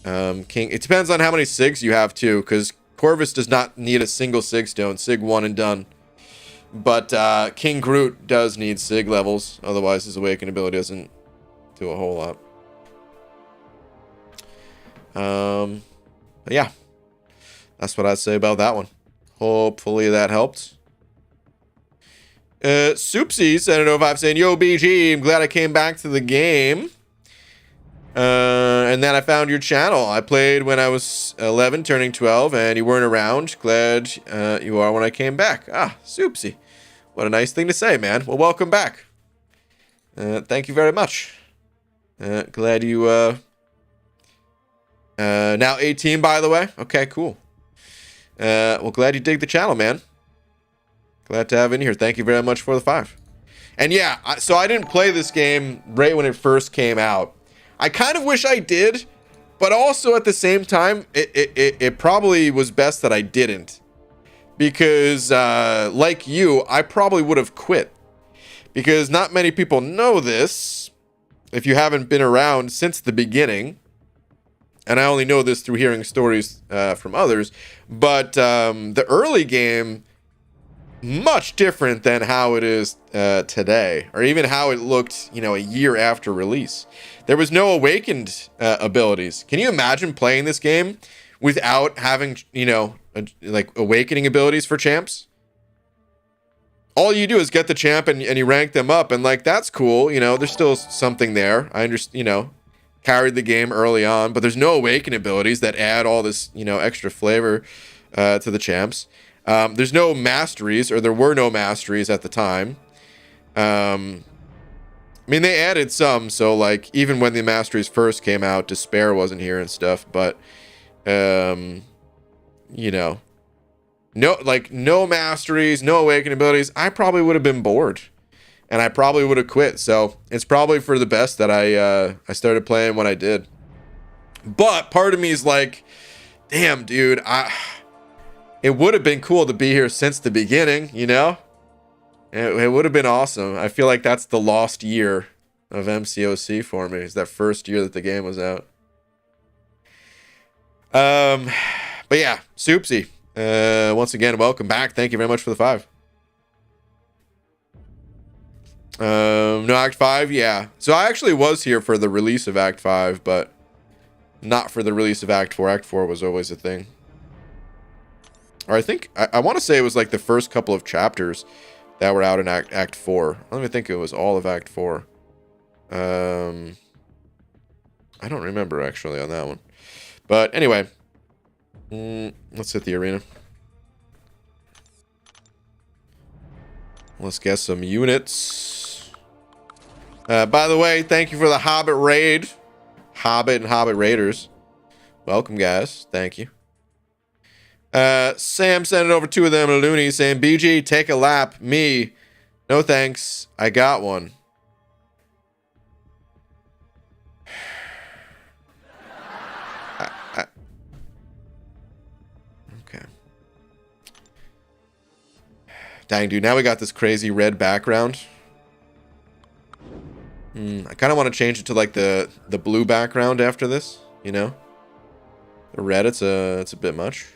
King, it depends on how many SIGs you have too, because Corvus does not need a single SIG stone, SIG 1 and done. But King Groot does need SIG levels, otherwise his awakened ability doesn't do a whole lot. But yeah, that's what I'd say about that one. Hopefully that helped. Soupsy said it 05 saying, yo, BG, I'm glad I came back to the game. And then I found your channel. I played when I was 11, turning 12, and you weren't around. Glad you are when I came back. Ah, Soupsy. What a nice thing to say, man. Well, welcome back. Thank you very much. Glad you, now 18, by the way. Okay, cool. Well, glad you dig the channel, man. Glad to have in here. Thank you very much for the 5. And yeah, so I didn't play this game right when it first came out. I kind of wish I did, but also at the same time, it probably was best that I didn't. Because, like you, I probably would have quit. Because not many people know this, if you haven't been around since the beginning. And I only know this through hearing stories from others. But the early game, much different than how it is today, or even how it looked, you know, a year after release. There was no awakened abilities. Can you imagine playing this game without having, you know, like awakening abilities for champs? All you do is get the champ and you rank them up, and like that's cool. You know, there's still something there. I understand, you know, carried the game early on, but there's no awaken abilities that add all this, you know, extra flavor to the champs. There's no masteries, or there were no masteries at the time. I mean, they added some, so like even when the masteries first came out, Despair wasn't here and stuff, but you know, no masteries, no awakening abilities. I probably would have been bored, and I probably would have quit. So it's probably for the best that I started playing when I did. But part of me is like, damn, dude, it would have been cool to be here since the beginning, you know? It would have been awesome. I feel like that's the lost year of MCOC for me. Is that first year that the game was out. But yeah, Soupsy. Once again, welcome back. Thank you very much for the 5. No, Act 5, yeah. So I actually was here for the release of Act 5, but not for the release of Act 4. Act 4 was always a thing. Or I think, I want to say it was like the first couple of chapters that were out in Act 4. I don't even think it was all of Act 4. I don't remember actually on that one. But anyway, let's hit the arena. Let's get some units. By the way, thank you for the Hobbit raid. Hobbit and Hobbit Raiders. Welcome, guys. Thank you. Sam sending over 2 of them loonies saying, BG, take a lap. Me. No thanks. I got one. Okay. Dang, dude. Now we got this crazy red background. I kind of want to change it to like the blue background after this, you know? The red, it's a bit much.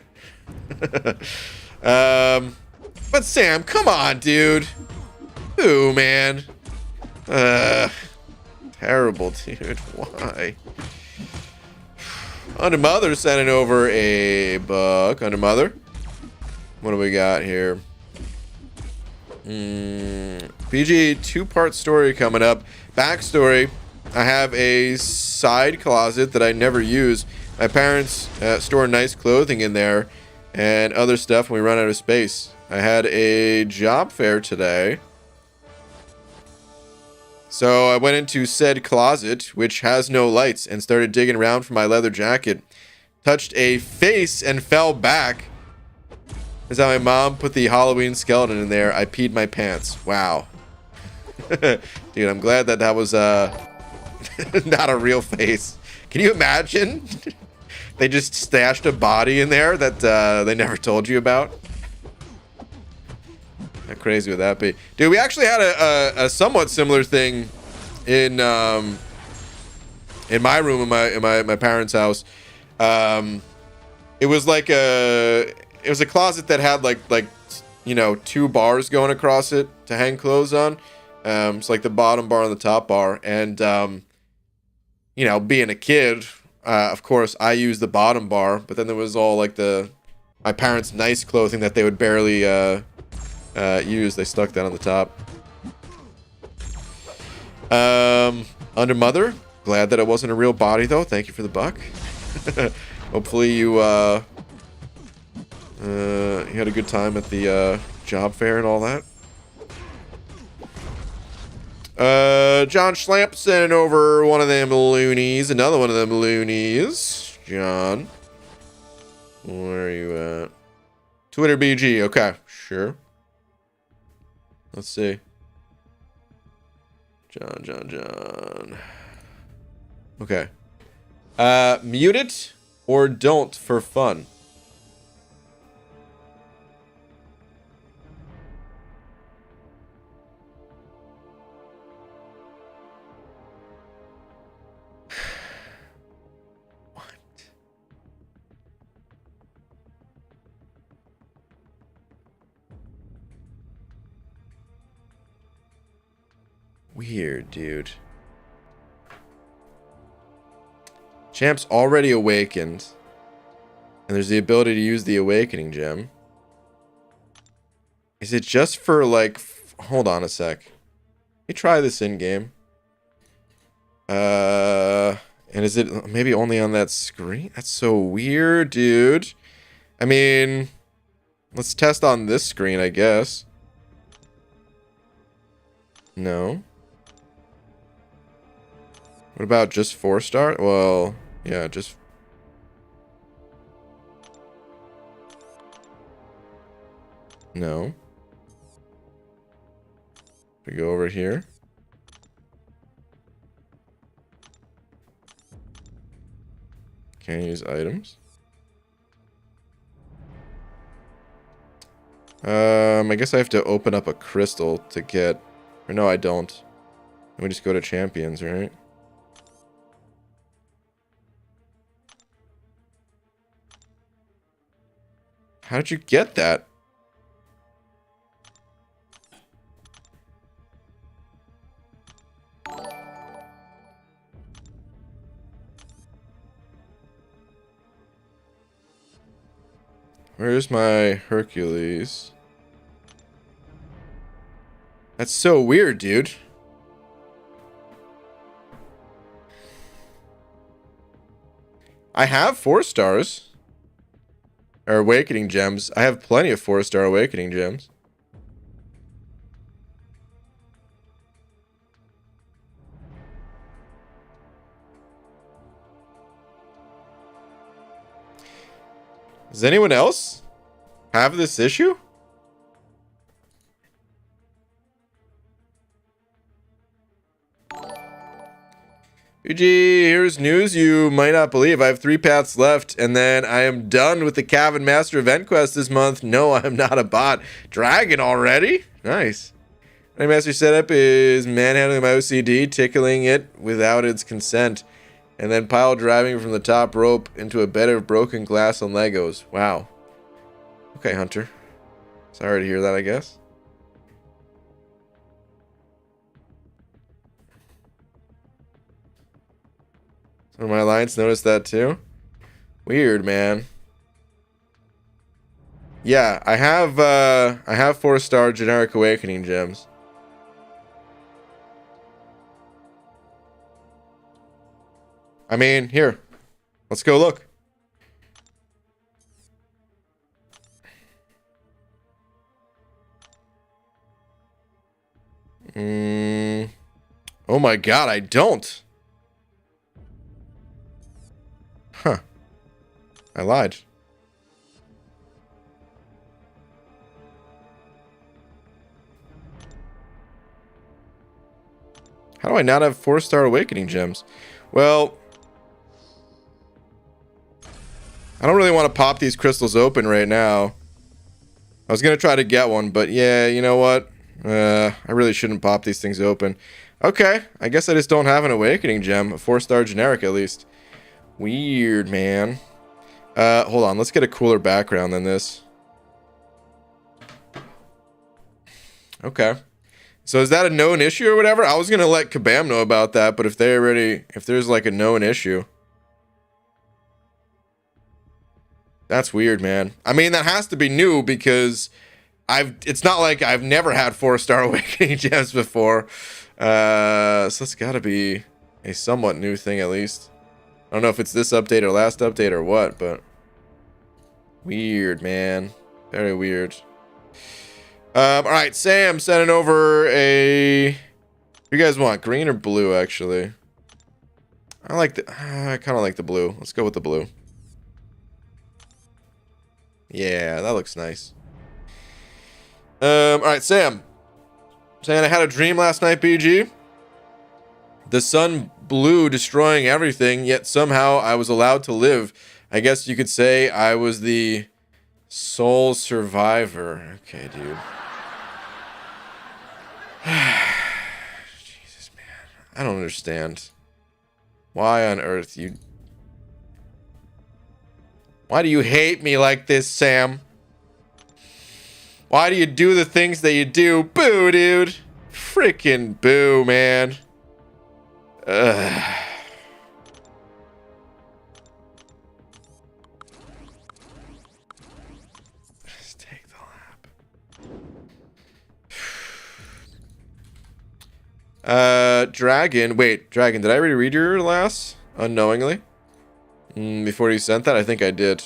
But Sam, come on, dude. Ooh, man. Terrible, dude. Why? Under Mother sending over a buck. Under Mother. What do we got here? PG 2-part story coming up. Backstory. I have a side closet that I never use. My parents store nice clothing in there and other stuff when we run out of space. I had a job fair today. So I went into said closet, which has no lights, and started digging around for my leather jacket. Touched a face and fell back. That's how my mom put the Halloween skeleton in there. I peed my pants. Wow. Dude, I'm glad that was not a real face. Can you imagine? They just stashed a body in there that they never told you about. How crazy would that be? Dude, we actually had a somewhat similar thing in my room in my parents' house. It was like a closet that had like you know, 2 bars going across it to hang clothes on. It's like the bottom bar and the top bar, and you know, being a kid, of course I used the bottom bar, but then there was all like my parents' nice clothing that they would barely use. They stuck that on the top. Under Mother, glad that it wasn't a real body though. Thank you for the buck. Hopefully you had a good time at the job fair and all that. John Schlamp sending over one of them loonies. Another one of them loonies. John. Where are you at? Twitter BG. Okay, sure. Let's see. John. Okay. Mute it or don't for fun. Weird, dude. Champ's already awakened. And there's the ability to use the awakening gem. Is it just for like... Hold on a sec. Let me try this in-game. And is it maybe only on that screen? That's so weird, dude. I mean... Let's test on this screen, I guess. No. What about just 4-star? Well, yeah, just... No. We go over here. Can't use items. I guess I have to open up a crystal to get... Or no, I don't. Let me just go to champions, right? How'd you get that? Where's my Hercules? That's so weird, dude. I have 4 stars. Or awakening gems. I have plenty of 4-star awakening gems. Does anyone else have this issue? UG, here's news you might not believe. I have 3 paths left, and then I am done with the Cabin Master event quest this month. No, I'm not a bot. Dragon already? Nice. My master setup is manhandling my OCD, tickling it without its consent, and then pile driving from the top rope into a bed of broken glass and Legos. Wow. Okay, Hunter. Sorry to hear that, I guess. Some of my alliance noticed that too. Weird, man. Yeah, I have 4-star generic awakening gems. I mean, here. Let's go look. Oh my god, I don't. Huh. I lied. How do I not have 4-star awakening gems? Well, I don't really want to pop these crystals open right now. I was going to try to get one, but yeah, you know what? I really shouldn't pop these things open. Okay, I guess I just don't have an awakening gem. A 4-star generic, at least. Weird, man. Hold on. Let's get a cooler background than this. Okay. So is that a known issue or whatever? I was going to let Kabam know about that, but if there's like a known issue. That's weird, man. I mean, that has to be new because it's not like I've never had 4-star awakening gems before. So it's got to be a somewhat new thing at least. I don't know if it's this update or last update or what, but weird, man. Very weird. All right, Sam sending over a... You guys want green or blue, actually? I kind of like the blue. Let's go with the blue. Yeah, that looks nice. All right, Sam. Saying I had a dream last night, BG. The sun blew, destroying everything, yet somehow I was allowed to live. I guess you could say I was the sole survivor. Okay, dude. Jesus, man. I don't understand. Why on earth you... Why do you hate me like this, Sam? Why do you do the things that you do? Boo, dude. Freaking boo, man. Ugh. Let's take the lap. Dragon. Wait, Dragon, did I already read your last? Unknowingly? Before you sent that? I think I did.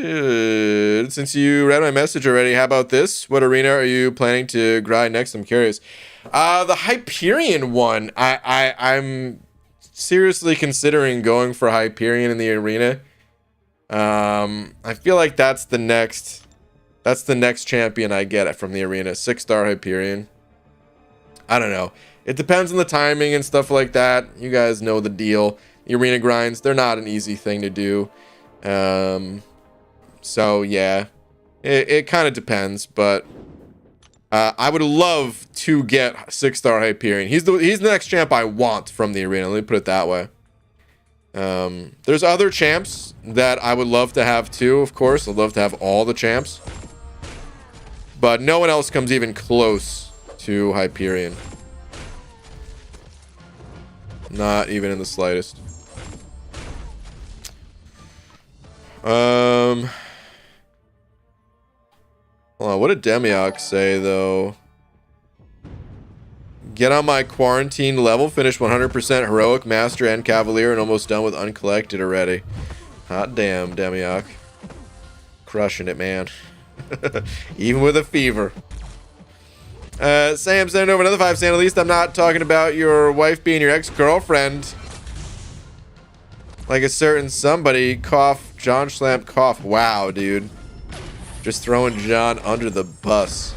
Since you read my message already, how about this? What arena are you planning to grind next? I'm curious. The Hyperion one. I'm seriously considering going for Hyperion in the arena. I feel like that's the next champion I get from the arena. 6-star Hyperion. I don't know. It depends on the timing and stuff like that. You guys know the deal. The arena grinds, they're not an easy thing to do. So yeah, it kind of depends, but I would love to get 6-star Hyperion. He's the next champ I want from the arena. Let me put it that way. There's other champs that I would love to have too, of course. I'd love to have all the champs. But no one else comes even close to Hyperion. Not even in the slightest. Hold on, what did Demiok say though? Get on my quarantine level, finish 100% heroic, master, and cavalier, and almost done with uncollected already. Hot damn, Demiok. Crushing it, man. Even with a fever. Sam sending over another 5 cent. At least I'm not talking about your wife being your ex-girlfriend. Like a certain somebody. Cough. John Schlamp cough. Wow, dude. Just throwing John under the bus.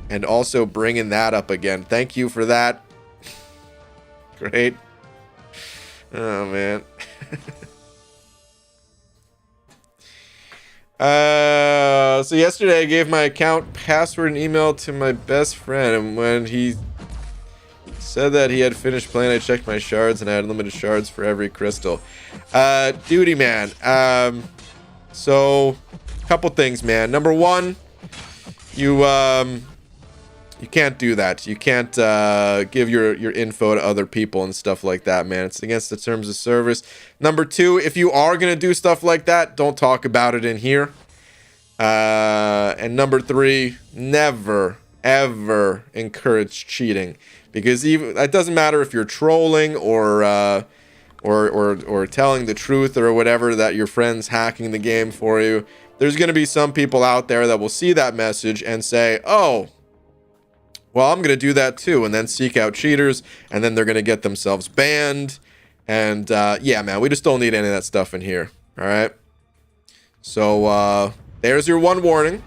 And also bringing that up again. Thank you for that. Great. Oh, man. So yesterday I gave my account password and email to my best friend, and when he said that he had finished playing, I checked my shards and I had unlimited shards for every crystal. Duty man. So couple things, man. Number one, you can't do that. You can't give your info to other people and stuff like that, man. It's against the terms of service. Number two, if you are gonna do stuff like that, don't talk about it in here. And number three, never ever encourage cheating, because even it doesn't matter if you're trolling or telling the truth or whatever, that your friend's hacking the game for you. There's gonna be some people out there that will see that message and say, oh, well, I'm going to do that too, and then seek out cheaters, and then they're going to get themselves banned. And yeah, man, we just don't need any of that stuff in here. All right. So there's your one warning.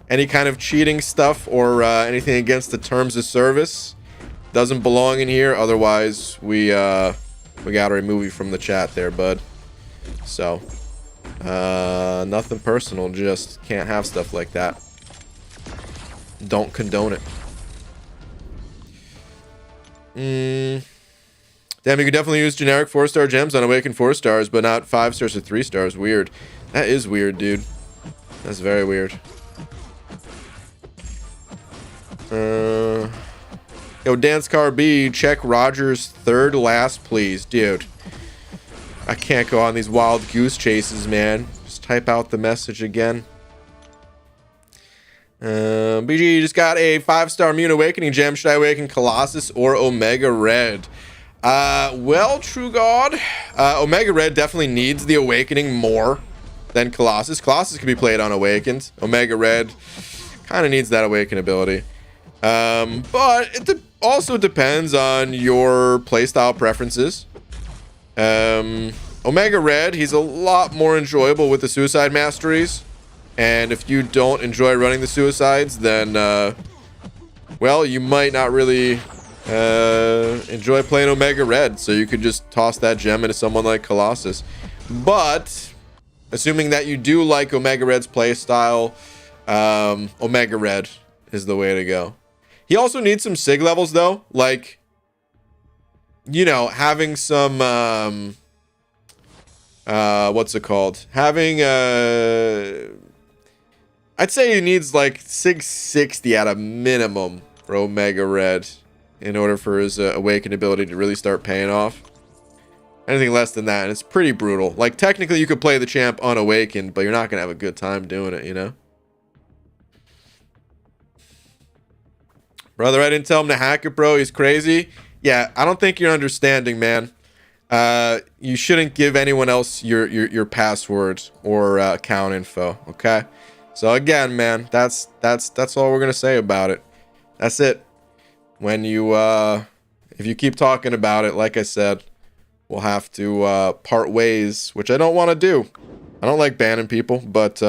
Any kind of cheating stuff or anything against the terms of service doesn't belong in here. Otherwise, we got to remove you from the chat there, bud. So nothing personal, just can't have stuff like that. Don't condone it. Damn, you could definitely use generic 4-star gems on Awakened 4 stars, but not 5 stars or 3 stars. Weird. That is weird, dude. That's very weird. Yo, Dance Car B, check Roger's third last, please. Dude, I can't go on these wild goose chases, man. Just type out the message again. BG just got a 5-star Immune Awakening gem. Should I awaken Colossus or Omega Red? Well, True God, Omega Red definitely needs the awakening more than Colossus. Colossus can be played unawakened. Omega Red kind of needs that awaken ability. But it also depends on your playstyle preferences. Omega Red, he's a lot more enjoyable with the suicide masteries. And if you don't enjoy running the suicides, then, well, you might not really enjoy playing Omega Red. So you could just toss that gem into someone like Colossus. But, assuming that you do like Omega Red's playstyle, Omega Red is the way to go. He also needs some SIG levels, though. Like, you know, having some, what's it called? Having, I'd say he needs like 660 at a minimum for Omega Red in order for his awakened ability to really start paying off. Anything less than that, and it's pretty brutal. Like, technically you could play the champ unawakened, but you're not going to have a good time doing it, you know? Brother, I didn't tell him to hack it, bro. He's crazy. Yeah, I don't think you're understanding, man. You shouldn't give anyone else your password or account info. Okay. So again, man, that's all we're gonna say about it. That's it. When you if you keep talking about it, like I said, we'll have to part ways, which I don't want to do. I don't like banning people, but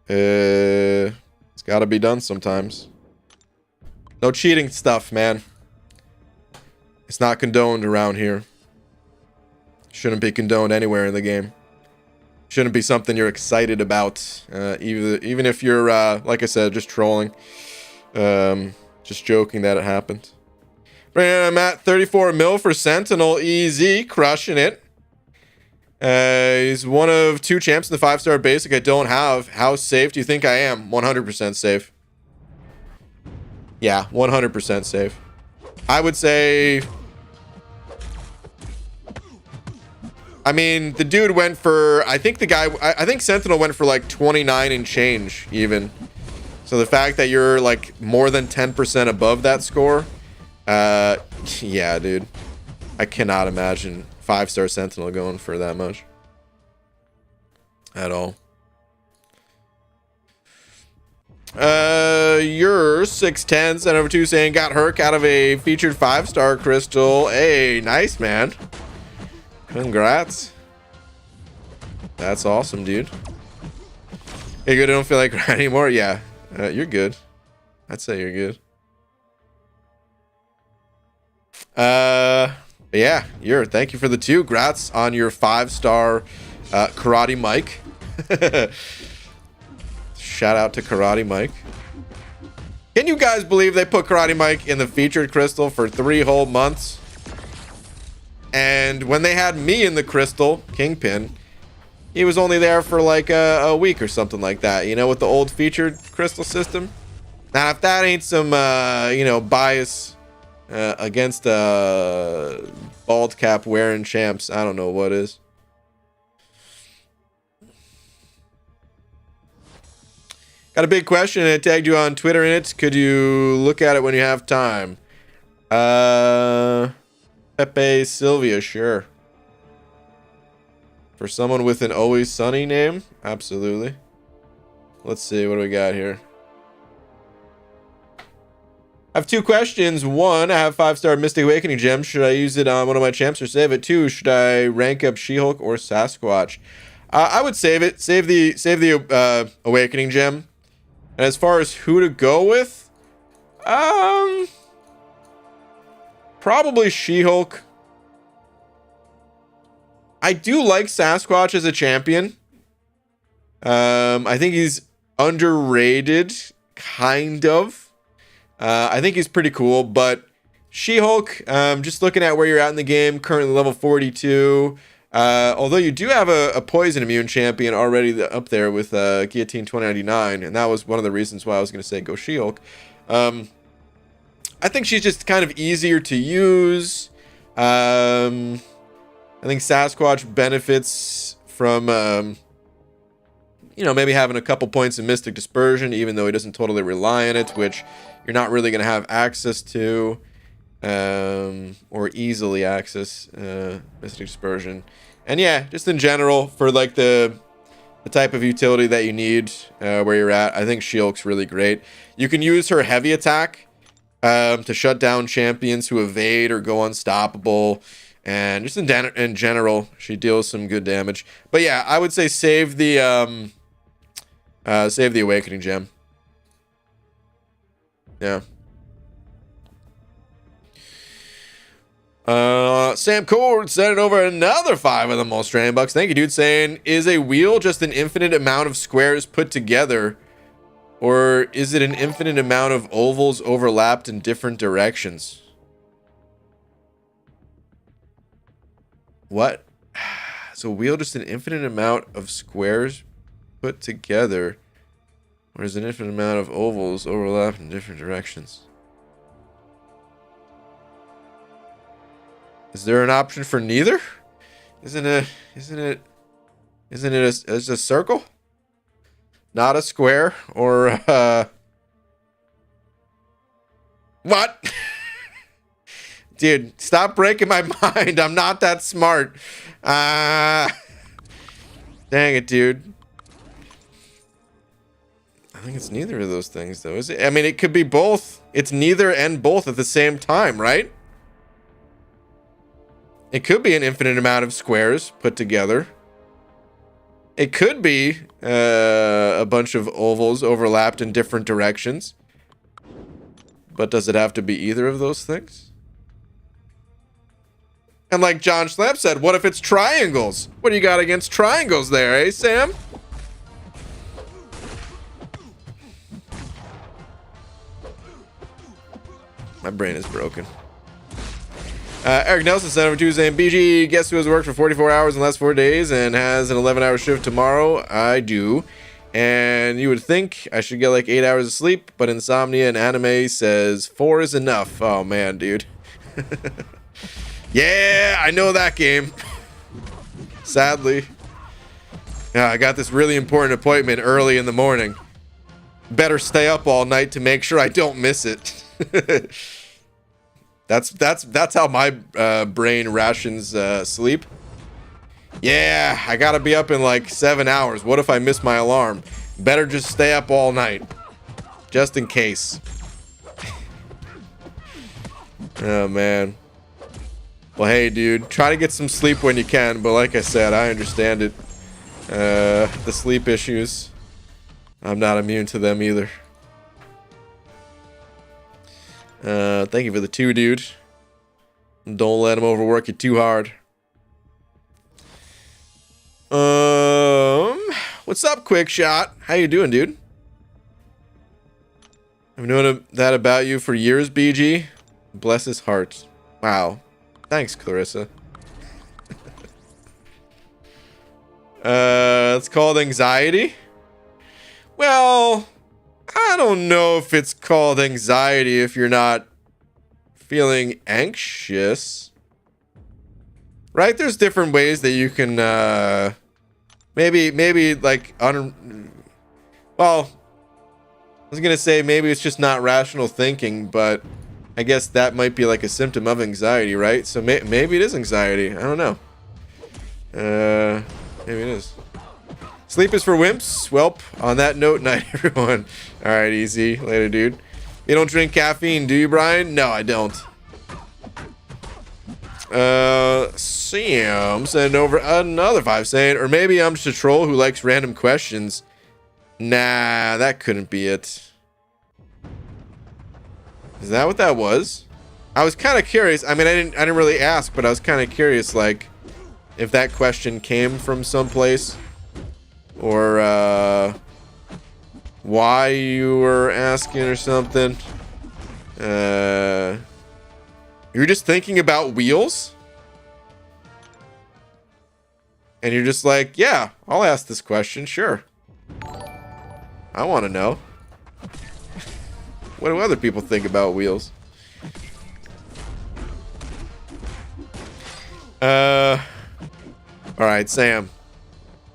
it's got to be done sometimes. No cheating stuff, man. It's not condoned around here. Shouldn't be condoned anywhere in the game. Shouldn't be something you're excited about, even if you're, like I said, just trolling. Just joking that it happened. I'm at 34 mil for Sentinel. Easy, crushing it. He's one of 2 champs in the 5-star basic I don't have. How safe do you think I am? 100% safe. Yeah, 100% safe. I would say... I mean, the dude went for... I think Sentinel went for like 29 and change, even. So the fact that you're like more than 10% above that score... yeah, dude. I cannot imagine 5-star Sentinel going for that much. At all. You're 6'10", sent over 2 saying got Herc out of a featured 5-star crystal. Hey, nice, man. Congrats. That's awesome, dude. Hey, good. I don't feel like crying anymore. Yeah, you're good. I'd say you're good. Yeah, thank you for the 2. Congrats on your 5-star Karate Mike. Shout out to Karate Mike. Can you guys believe they put Karate Mike in the featured crystal for 3 whole months? And when they had me in the crystal, Kingpin, he was only there for like a week or something like that, you know, with the old featured crystal system. Now, if that ain't some, you know, bias against bald cap wearing champs, I don't know what is. Got a big question and I tagged you on Twitter in it. Could you look at it when you have time? Pepe Sylvia, sure. For someone with an Always Sunny name? Absolutely. Let's see, what do we got here? I have 2 questions. 1, I have 5-star Mystic Awakening gem. Should I use it on one of my champs or save it? 2, should I rank up She-Hulk or Sasquatch? I would save it. Save the Awakening gem. And as far as who to go with, probably She-Hulk. I do like Sasquatch as a champion. I think he's underrated, kind of. I think he's pretty cool, but She-Hulk, just looking at where you're at in the game, currently level 42. Although you do have a poison immune champion already up there with Guillotine 2099, and that was one of the reasons why I was going to say go She-Hulk. I think she's just kind of easier to use. I think Sasquatch benefits from, you know, maybe having a couple points of Mystic Dispersion, even though he doesn't totally rely on it, which you're not really going to have access to, or easily access Mystic Dispersion. And yeah, just in general, for like the type of utility that you need where you're at, I think She-Hulk's really great. You can use her heavy attack to shut down champions who evade or go unstoppable. And just in general, she deals some good damage. But yeah, I would say save the Awakening gem. Yeah. Sam Cord sending over another 5 of the most strand bucks. Thank you, dude. Saying, is a wheel just an infinite amount of squares put together, or is it an infinite amount of ovals overlapped in different directions? What? So wheel just an infinite amount of squares put together, or is an infinite amount of ovals overlapped in different directions? Is there an option for neither? Isn't it a circle? Not a square or what? Dude, stop breaking my mind. I'm not that smart. Dang it, dude. I think it's neither of those things, though, is it? I mean, it could be both. It's neither and both at the same time, right? It could be an infinite amount of squares put together. It could be a bunch of ovals overlapped in different directions. But does it have to be either of those things? And like John Schlamp said, what if it's triangles? What do you got against triangles there, eh, Sam? My brain is broken. Eric Nelson sent over Tuesday and BG. Guess who has worked for 44 hours in the last 4 days and has an 11-hour shift tomorrow? I do. And you would think I should get like 8 hours of sleep, but insomnia and anime says 4 is enough. Oh man, dude. Yeah, I know that game. Sadly. Yeah, I got this really important appointment early in the morning. Better stay up all night to make sure I don't miss it. That's how my brain rations sleep. Yeah, I gotta be up in like 7 hours. What if I miss my alarm? Better just stay up all night, just in case. Oh man. Well, hey, dude, try to get some sleep when you can. But like I said, I understand it. The sleep issues, I'm not immune to them either. Thank you for the 2, dude. Don't let him overwork you too hard. What's up, Quick Shot? How you doing, dude? I've known that about you for years, BG. Bless his heart. Wow. Thanks, Clarissa. It's called anxiety. Well, I don't know if it's called anxiety if you're not feeling anxious. Right? There's different ways that you can maybe like well, I was going to say maybe it's just not rational thinking, but I guess that might be like a symptom of anxiety, right? So maybe it is anxiety. I don't know. Maybe it is. Sleep is for wimps. Welp, on that note, night, everyone. All right, easy. Later, dude. You don't drink caffeine, do you, Brian? No, I don't. Sam sending over another 5 saying, or maybe I'm just a troll who likes random questions. Nah, that couldn't be it. Is that what that was? I was kind of curious. I mean, I didn't really ask, but I was kind of curious, like, if that question came from someplace, or why you were asking or something. You're just thinking about wheels, and you're just like, yeah, I'll ask this question. Sure, I want to know. What do other people think about wheels? All right, Sam.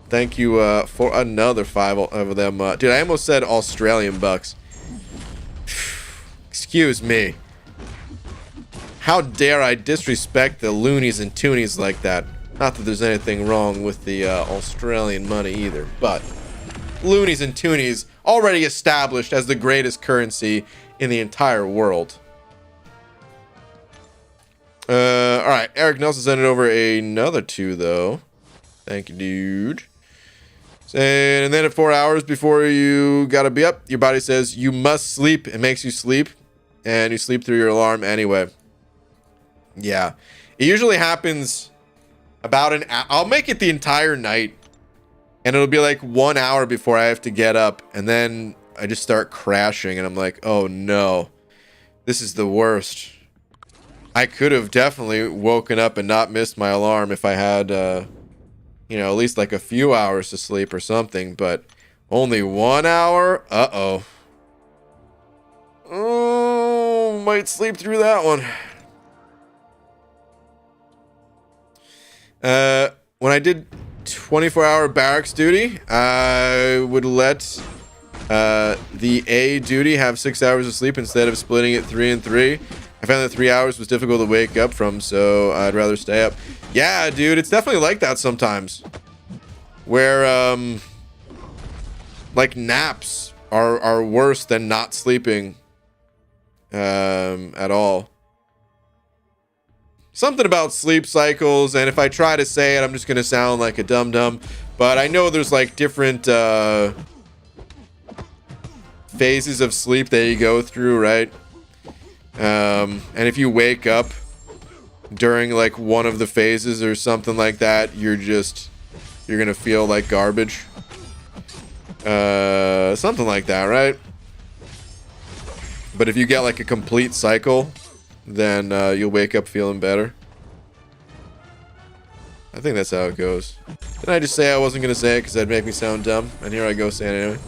Thank you for another 5 of them. Dude, I almost said Australian bucks. Excuse me. How dare I disrespect the loonies and toonies like that? Not that there's anything wrong with the Australian money either, but loonies and toonies already established as the greatest currency in the entire world. All right, Eric Nelson sent it over another 2 though. Thank you, dude. And then at 4 hours before you gotta be up, your body says you must sleep. It makes you sleep, and you sleep through your alarm anyway. Yeah, it usually happens about an hour. I'll make it the entire night, and it'll be like 1 hour before I have to get up, and then I just start crashing, and I'm like, oh no, this is the worst. I could have definitely woken up and not missed my alarm if I had, you know, at least like a few hours to sleep or something, but only 1 hour? Uh-oh. Oh, might sleep through that one. When I did 24-hour barracks duty, I would let the A duty have 6 hours of sleep instead of splitting it 3 and 3. I found that 3 hours was difficult to wake up from, so I'd rather stay up. Yeah, dude, it's definitely like that sometimes. Where, like, naps are worse than not sleeping at all. Something about sleep cycles, and if I try to say it, I'm just gonna sound like a dum-dum. But I know there's like different phases of sleep that you go through, right? And if you wake up during like one of the phases or something like that, you're gonna feel like garbage. Something like that, right? But if you get like a complete cycle, then you'll wake up feeling better. I think that's how it goes. Didn't I just say I wasn't going to say it because that'd make me sound dumb? And here I go saying it anyway.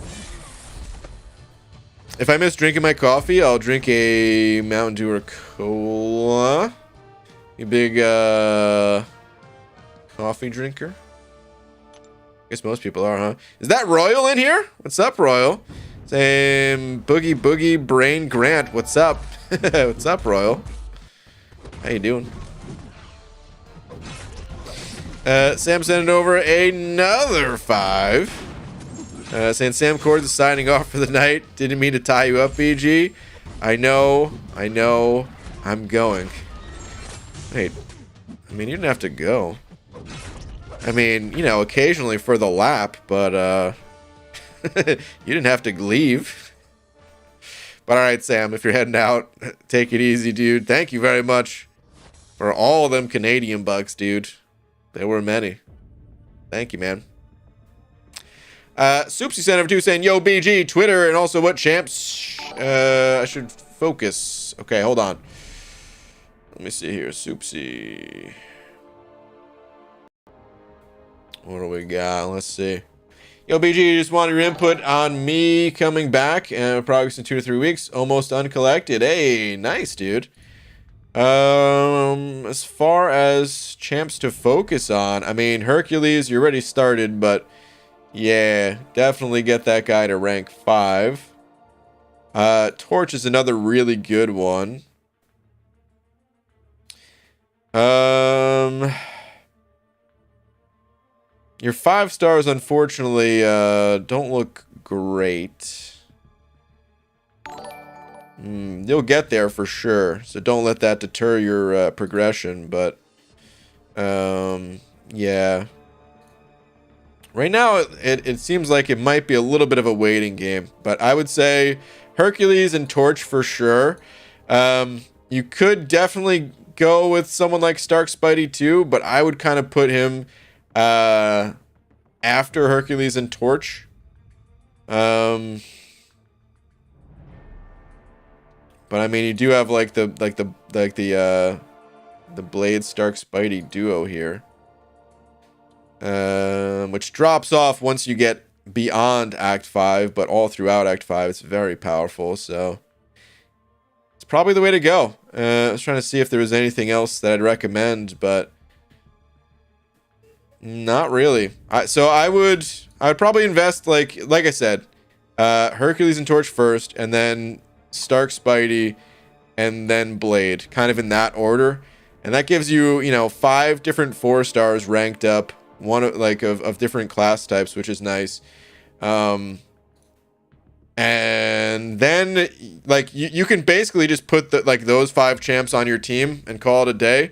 If I miss drinking my coffee, I'll drink a Mountain Dew or cola. You big coffee drinker? Guess most people are, huh? Is that Royal in here? What's up, Royal? Same Boogie Boogie Brain Grant. What's up? What's up, Royal? How you doing? Sam sending over another 5. Saying Sam Cords is signing off for the night. Didn't mean to tie you up, BG. I know. I'm going. Wait. I mean, you didn't have to go. I mean, you know, occasionally for the lap, but you didn't have to leave. But all right, Sam, if you're heading out, take it easy, dude. Thank you very much for all of them Canadian bucks, dude. There were many. Thank you, man. Soupsy sent over 2 saying, yo, BG, Twitter, and also what champs? I should focus. Okay, hold on. Let me see here. Soupsy. What do we got? Let's see. Yo, BG, just wanted your input on me coming back and progress in 2 to 3 weeks. Almost uncollected. Hey, nice, dude. As far as champs to focus on, I mean, Hercules, you already started, but yeah, definitely get that guy to rank 5. Torch is another really good one. Your 5 stars, unfortunately, don't look great. You'll get there for sure, so don't let that deter your progression, but yeah. Right now, it seems like it might be a little bit of a waiting game, but I would say Hercules and Torch for sure. You could definitely go with someone like Stark Spidey too, but I would kind of put him after Hercules and Torch. But I mean, you do have like the Blade Stark Spidey duo here, which drops off once you get beyond Act 5, but all throughout Act 5, it's very powerful. So it's probably the way to go. I was trying to see if there was anything else that I'd recommend, but not really. I'd probably invest like I said, Hercules and Torch first, and then Stark Spidey, and then Blade, kind of in that order. And that gives you, you know, 5 different 4 stars ranked up, one of different class types, which is nice. And then like you can basically just put those 5 champs on your team and call it a day.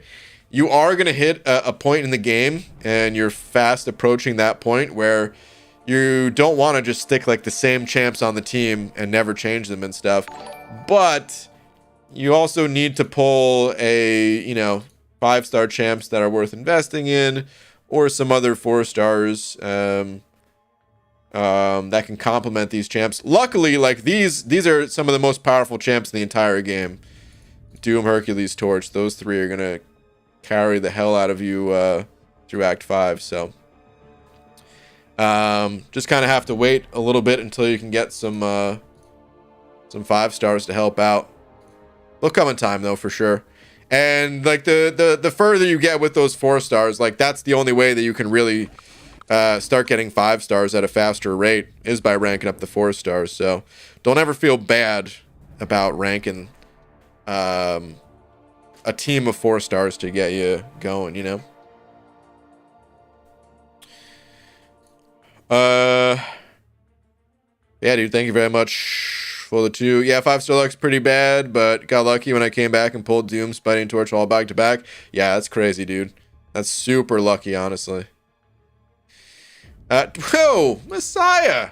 You are going to hit a point in the game, and you're fast approaching that point where you don't want to just stick like the same champs on the team and never change them and stuff. But you also need to pull a, you know, 5-star champs that are worth investing in, or some other 4 stars that can complement these champs. Luckily, like these are some of the most powerful champs in the entire game. Doom, Hercules, Torch. Those 3 are gonna carry the hell out of you through Act 5. So just kind of have to wait a little bit until you can get some 5 stars to help out. They'll come in time though, for sure. And like the further you get with those 4 stars, like that's the only way that you can really start getting 5 stars at a faster rate, is by ranking up the 4 stars. So don't ever feel bad about ranking a team of 4 stars to get you going, you know? Yeah, dude, thank you very much for the 2. Yeah, 5-star luck's pretty bad, but got lucky when I came back and pulled Doom, Spiting Torch all back to back. Yeah, that's crazy, dude. That's super lucky, honestly. Whoa, Messiah!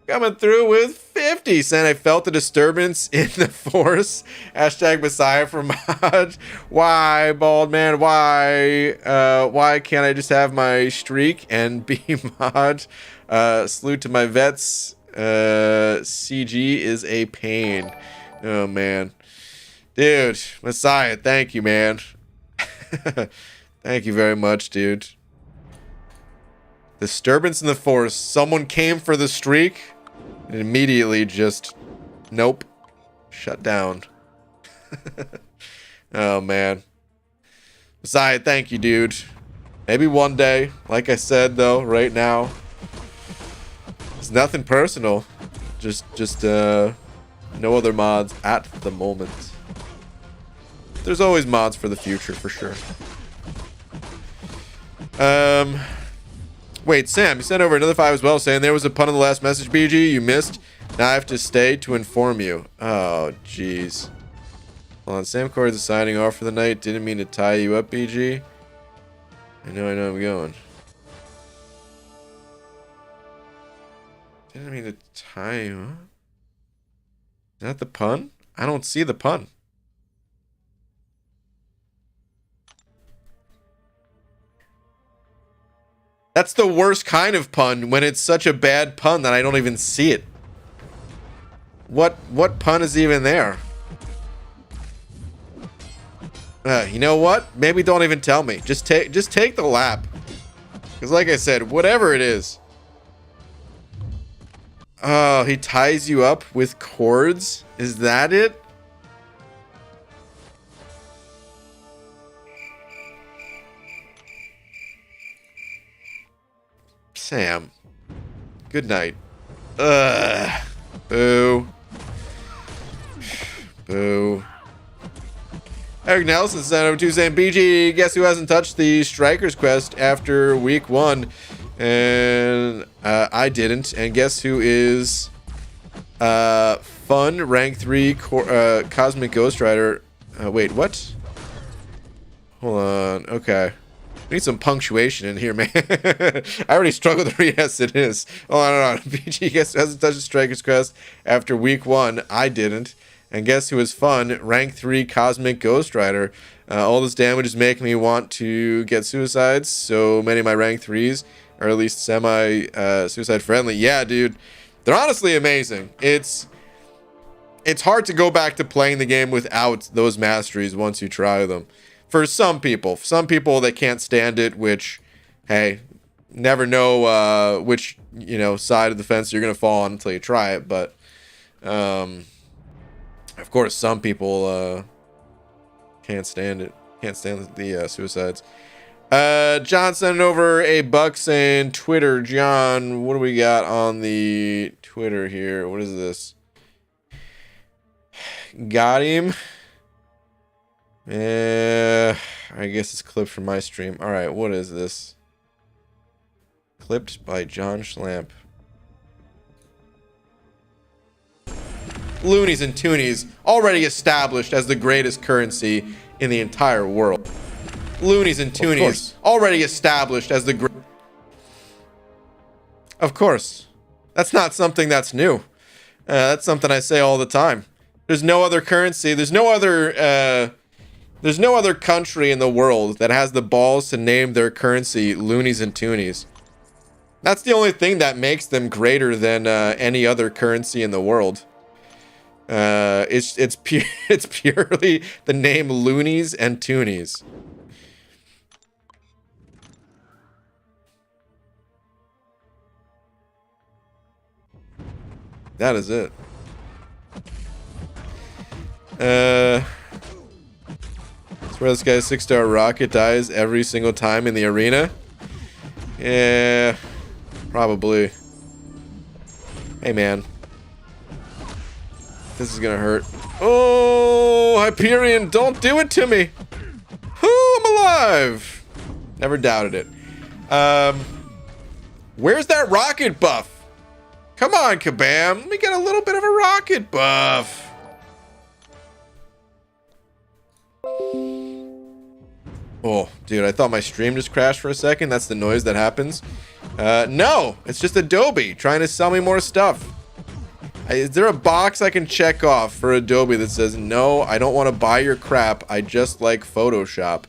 Coming through with 50. Saying I felt the disturbance in the force. Hashtag Messiah for mod. Why, bald man? Why can't I just have my streak and be mod? Salute to my vets. CG is a pain. Oh, man. Dude, Messiah, thank you, man. Thank you very much, dude. Disturbance in the force. Someone came for the streak and immediately just, nope, shut down. Oh, man. Messiah, thank you, dude. Maybe one day. Like I said, though, right now, it's nothing personal. Just no other mods at the moment. There's always mods for the future, for sure. Wait, Sam, you sent over another 5 as well, saying there was a pun on the last message, BG. You missed. Now I have to stay to inform you. Oh, jeez. Hold on, Sam Cords is signing off for the night. Didn't mean to tie you up, BG. I know I'm going. Didn't mean to tie you up. Is that the pun? I don't see the pun. That's the worst kind of pun, when it's such a bad pun that I don't even see it. What pun is even there? You know what? Maybe don't even tell me. Just take the lap. Because like I said, whatever it is. Oh, he ties you up with cords? Is that it? Sam. Good night. Ugh. Boo. Boo. Eric Nelson sent over to saying, BG, guess who hasn't touched the Strikers quest after week 1? And I didn't. And guess who is fun rank 3 Cosmic Ghost Rider? Wait, what? Hold on. Okay. We need some punctuation in here, man. I already struggled to read. Yes, it is. Oh, I don't know. BG, guess who hasn't touched the Strikers quest after week 1? I didn't. And guess who is fun? Rank 3 Cosmic Ghost Rider. All this damage is making me want to get suicides. So many of my rank 3s are at least semi-suicide friendly. Yeah, dude. They're honestly amazing. It's hard to go back to playing the game without those masteries once you try them. For some people that can't stand it, which, hey, never know which, side of the fence you're gonna fall on until you try it. But of course, some people can't stand it. Can't stand the suicides. John sent over a buck saying Twitter. John, what do we got on the Twitter here? What is this? Got him. I guess it's clipped from my stream. All right, what is this? Clipped by John Schlamp. Loonies and toonies, already established as the greatest currency in the entire world. Loonies and toonies, already established as the Of course. That's not something that's new. That's something I say all the time. There's no other currency. There's no other country in the world that has the balls to name their currency loonies and toonies. That's the only thing that makes them greater than any other currency in the world. It's purely the name loonies and toonies. That is it. Swear this guy's 6-star rocket dies every single time in the arena. Yeah, probably. Hey, man. This is gonna hurt. Oh! No, Hyperion, don't do it to me. I'm alive. Never doubted it. Where's that rocket buff? Come on, Kabam. Let me get a little bit of a rocket buff. Oh, dude, I thought my stream just crashed for a second. That's the noise that happens. No, it's just Adobe trying to sell me more stuff. Is there a box I can check off for Adobe that says, no, I don't want to buy your crap. I just like Photoshop.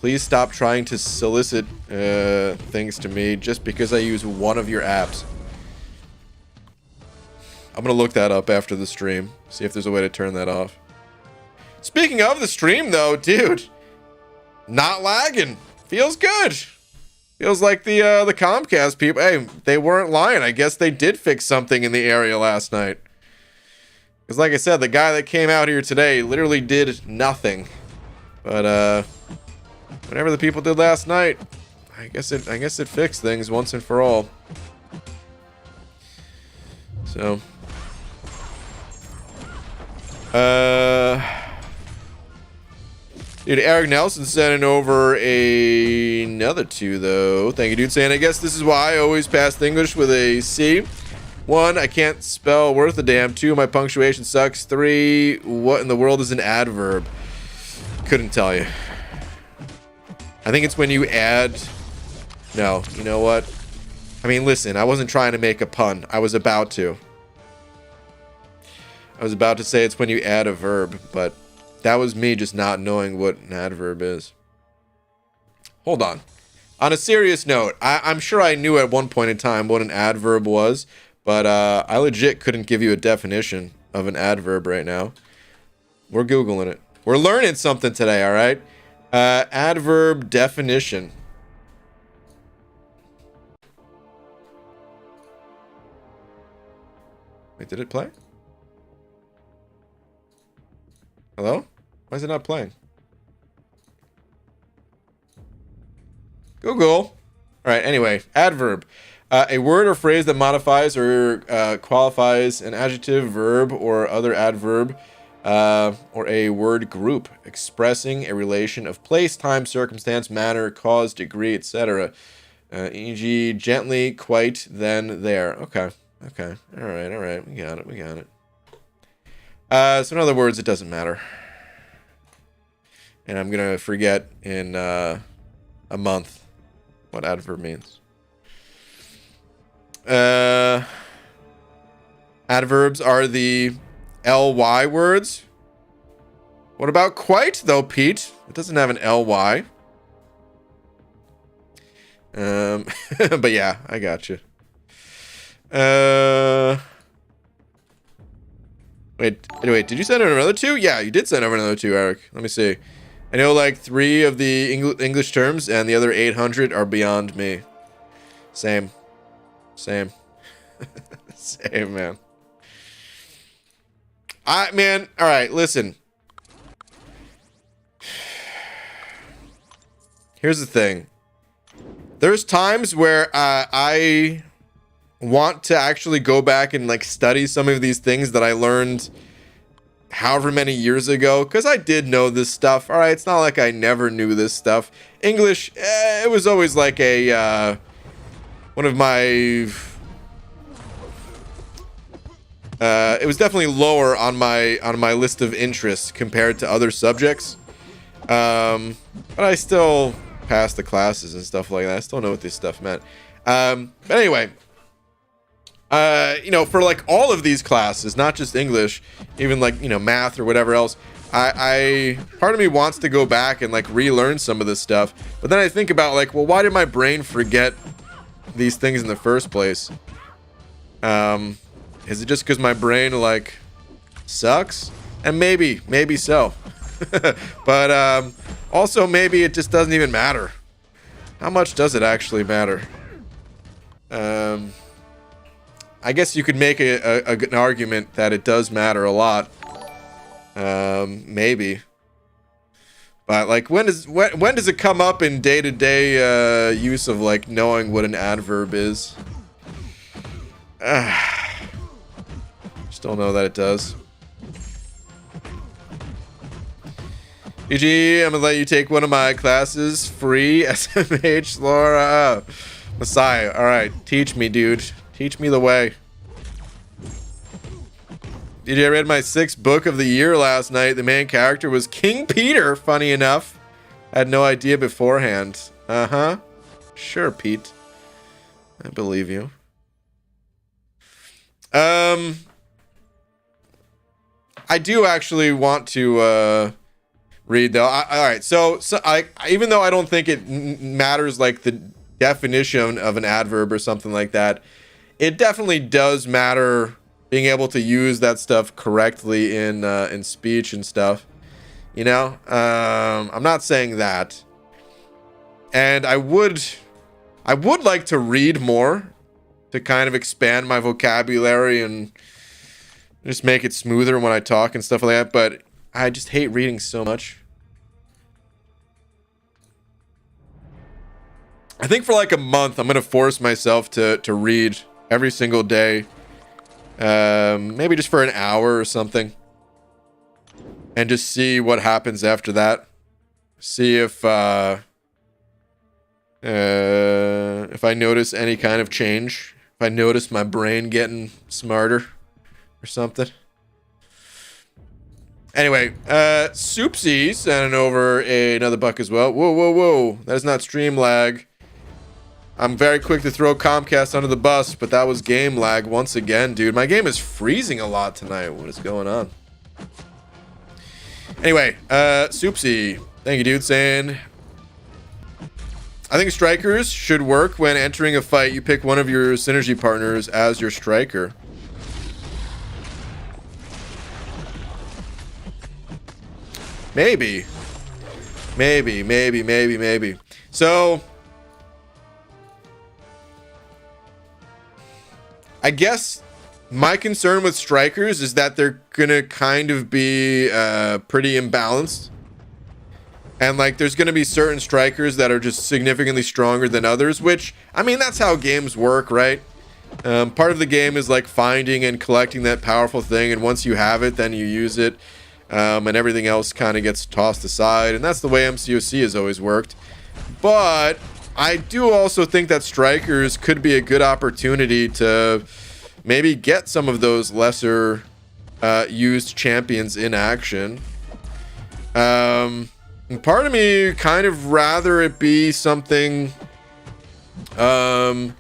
Please stop trying to solicit things to me just because I use one of your apps. I'm going to look that up after the stream. See if there's a way to turn that off. Speaking of the stream, though, dude. Not lagging. Feels good. Feels like the Comcast people, hey, they weren't lying. I guess they did fix something in the area last night. Because like I said, the guy that came out here today literally did nothing. But whatever the people did last night, I guess it fixed things once and for all. So dude, Eric Nelson sending over another 2, though. Thank you, dude. Saying, I guess this is why I always passed English with a C. 1, I can't spell worth a damn. 2, my punctuation sucks. 3, what in the world is an adverb? Couldn't tell you. I think it's when you add... No, you know what? I mean, listen, I wasn't trying to make a pun. I was about to. I was about to say it's when you add a verb, but... that was me just not knowing what an adverb is. Hold on. On a serious note, I'm sure I knew at one point in time what an adverb was, but I legit couldn't give you a definition of an adverb right now. We're Googling it. We're learning something today, all right? Adverb definition. Wait, did it play? Hello? Why is it not playing? Google. All right, anyway, adverb. A word or phrase that modifies or qualifies an adjective, verb, or other adverb, or a word group, expressing a relation of place, time, circumstance, manner, cause, degree, etc. E.g., gently, quite, then, there. Okay. Okay. All right. We got it. So in other words, it doesn't matter. And I'm going to forget in a month what adverb means. Adverbs are the ly words. What about quite, though, Pete? It doesn't have an ly. But yeah, I got you. Wait, did you send over another 2? Yeah, you did send over another 2, Eric. Let me see. I know like 3 of the English terms and the other 800 are beyond me. Same. Same, man. Man, all right, listen. Here's the thing. There's times where I want to actually go back and like study some of these things that I learned however many years ago, because I did know this stuff. All right, it's not like I never knew this stuff. English, it was always like a one of my it was definitely lower on my list of interests compared to other subjects, but I still passed the classes and stuff like that. I still know what this stuff meant. But anyway, you know, for like all of these classes, not just English, even like, you know, math or whatever else, I part of me wants to go back and like relearn some of this stuff. But then I think about like, well, why did my brain forget these things in the first place? Is it just because my brain like sucks? And maybe so. But also maybe it just doesn't even matter. How much does it actually matter? I guess you could make an argument that it does matter a lot. Maybe. But like, when does it come up in day-to-day use of like knowing what an adverb is? Just don't know that it does. GG, I'm gonna let you take one of my classes free. SMH Laura. Messiah. Alright, teach me, dude. Teach me the way. DJ, I read my 6th book of the year last night. The main character was King Peter, funny enough. I had no idea beforehand. Uh-huh. Sure, Pete. I believe you. I do actually want to read though. All right, so I even though I don't think it matters like the definition of an adverb or something like that, it definitely does matter being able to use that stuff correctly in speech and stuff. You know, I'm not saying that, and I would like to read more to kind of expand my vocabulary and just make it smoother when I talk and stuff like that, but I just hate reading so much. I think for like a month, I'm going to force myself to read every single day. Maybe just for an hour or something. And just see what happens after that. See if I notice any kind of change. If I notice my brain getting smarter or something. Anyway, Soupsy sending over another buck as well. Whoa. That is not stream lag. I'm very quick to throw Comcast under the bus, but that was game lag once again, dude. My game is freezing a lot tonight. What is going on? Anyway, Soupsy. Thank you, dude, saying... I think strikers should work when entering a fight. You pick one of your synergy partners as your striker. Maybe. So... I guess my concern with strikers is that they're gonna kind of be pretty imbalanced. And like there's gonna be certain strikers that are just significantly stronger than others, which, I mean, that's how games work, right? Part of the game is like finding and collecting that powerful thing, and once you have it, then you use it. And everything else kind of gets tossed aside, and that's the way MCOC has always worked. But I do also think that strikers could be a good opportunity to maybe get some of those lesser used champions in action. And part of me kind of rather it be something that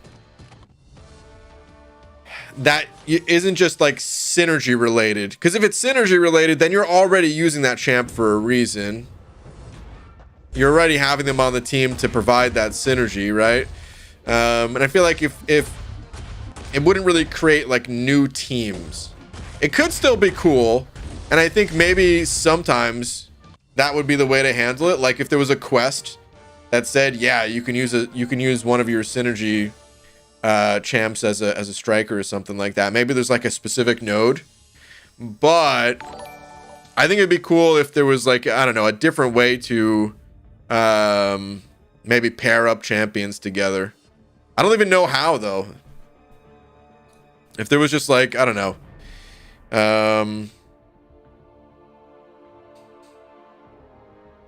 isn't just like synergy related. Because if it's synergy related, then you're already using that champ for a reason. You're already having them on the team to provide that synergy, right? And I feel like if it wouldn't really create like new teams. It could still be cool, and I think maybe sometimes that would be the way to handle it. Like if there was a quest that said, yeah, you can use one of your synergy champs as a striker or something like that. Maybe there's like a specific node, but I think it'd be cool if there was like, I don't know, a different way to maybe pair up champions together. I don't even know how though. If there was just like, I don't know,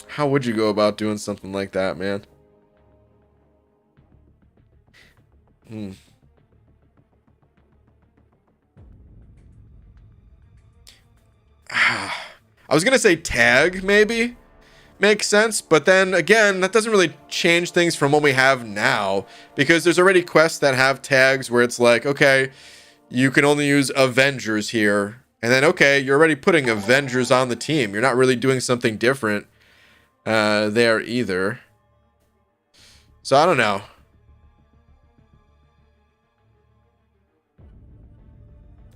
how would you go about doing something like that, man? I was gonna say tag maybe makes sense, but then again, that doesn't really change things from what we have now, because there's already quests that have tags where it's like, okay, you can only use Avengers here, and then okay, you're already putting Avengers on the team. You're not really doing something different there either. So I don't know.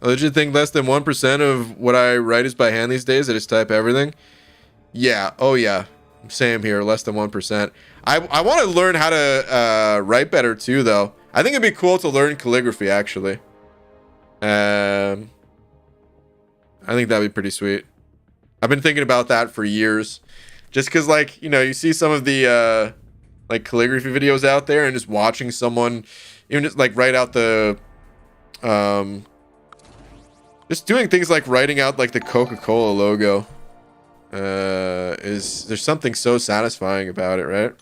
I legit think less than 1% of what I write is by hand these days. I just type everything. Yeah. Oh, yeah. Same here. Less than 1%. I want to learn how to write better, too, though. I think it'd be cool to learn calligraphy, actually. I think that'd be pretty sweet. I've been thinking about that for years. Just because, like, you know, you see some of the, like, calligraphy videos out there, and just watching someone, even just, like, write out the, just doing things like writing out, like, the Coca-Cola logo. there's something so satisfying about it, right?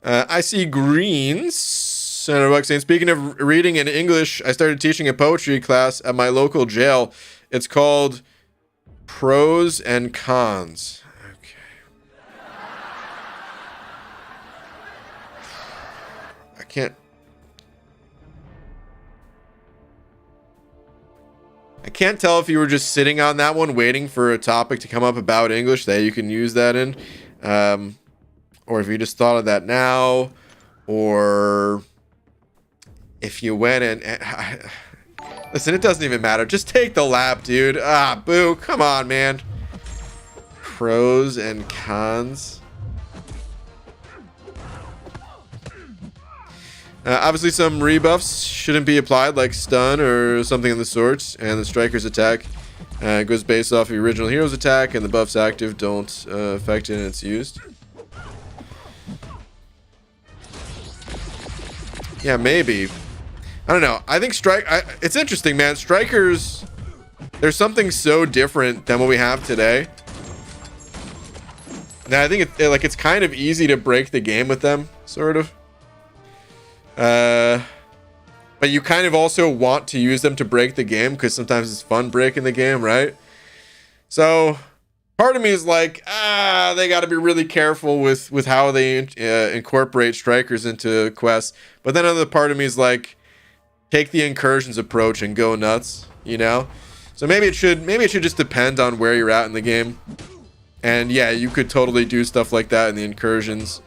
I see greens. Senator Buck saying, speaking of reading in English, I started teaching a poetry class at my local jail. It's called Pros and Cons. Okay. I can't tell if you were just sitting on that one waiting for a topic to come up about English that you can use that in. Or if you just thought of that now, or if you went and listen, it doesn't even matter. Just take the lap, dude. Ah, boo. Come on, man. Pros and cons. Obviously, some rebuffs shouldn't be applied, like stun or something of the sort. And the striker's attack goes based off the original hero's attack, and the buffs active don't affect it and it's used. Yeah, maybe. I don't know. I think it's interesting, man. Strikers, there's something so different than what we have today. Now, I think it's kind of easy to break the game with them, sort of. But you kind of also want to use them to break the game because sometimes it's fun breaking the game, right? So part of me is like, they got to be really careful with how they incorporate strikers into quests. But then another part of me is like, take the incursions approach and go nuts, you know? So maybe it should just depend on where you're at in the game. And yeah, you could totally do stuff like that in the incursions.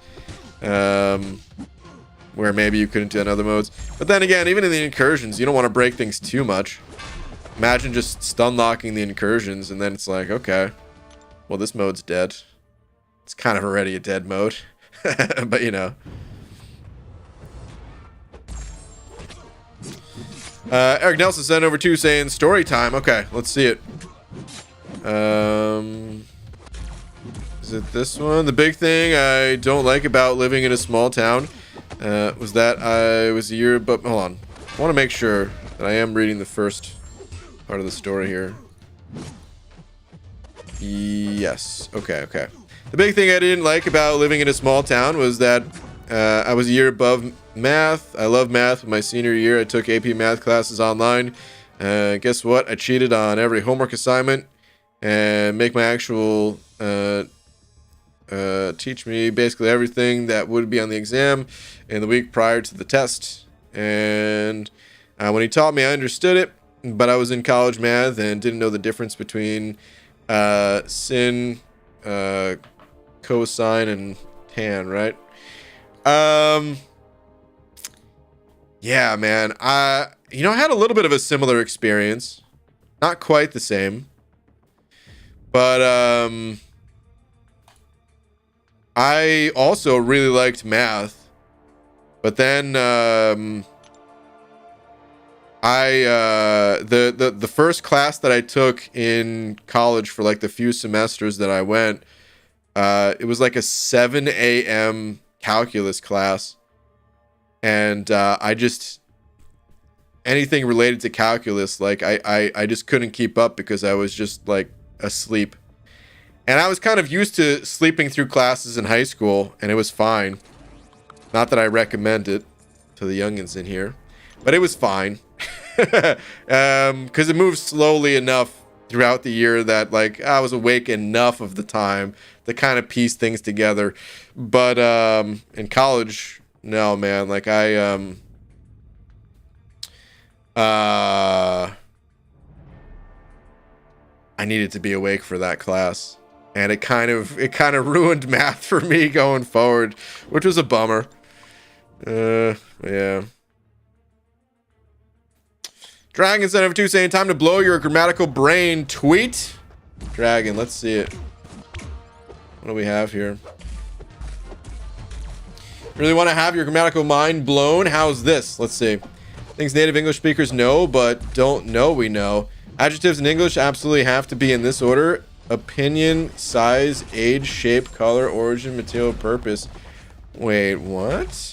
Where maybe you couldn't do in other modes. But then again, even in the incursions, you don't want to break things too much. Imagine just stun locking the incursions and then it's like, okay, well, this mode's dead. It's kind of already a dead mode. But you know. Eric Nelson sent over 2 saying story time. Okay, let's see it. Is it this one? The big thing I don't like about living in a small town was that I was a year, but hold on. I want to make sure that I am reading the first part of the story here. Yes. Okay. The big thing I didn't like about living in a small town was that I was a year above math. I love math. My senior year, I took AP math classes online. Guess what? I cheated on every homework assignment and make my actual teach me basically everything that would be on the exam in the week prior to the test. And when he taught me, I understood it, but I was in college math and didn't know the difference between sin, cosine, and tan, right? Yeah, man. I had a little bit of a similar experience. Not quite the same. But I also really liked math, but then the first class that I took in college for like the few semesters that I went, it was like a 7 a.m. calculus class, and anything related to calculus, like I just couldn't keep up because I was just like asleep. And I was kind of used to sleeping through classes in high school, and it was fine. Not that I recommend it to the youngins in here, but it was fine. Because it moved slowly enough throughout the year that, like, I was awake enough of the time to kind of piece things together. But in college, no, man. Like, I needed to be awake for that class. And it kind of ruined math for me going forward, which was a bummer. Yeah. Dragon sent over 2 saying, time to blow your grammatical brain. Tweet. Dragon, let's see it. What do we have here? Really want to have your grammatical mind blown? How's this? Let's see. Things native English speakers know, but don't know we know. Adjectives in English absolutely have to be in this order. Opinion, size, age, shape, color, origin, material, purpose. Wait, what?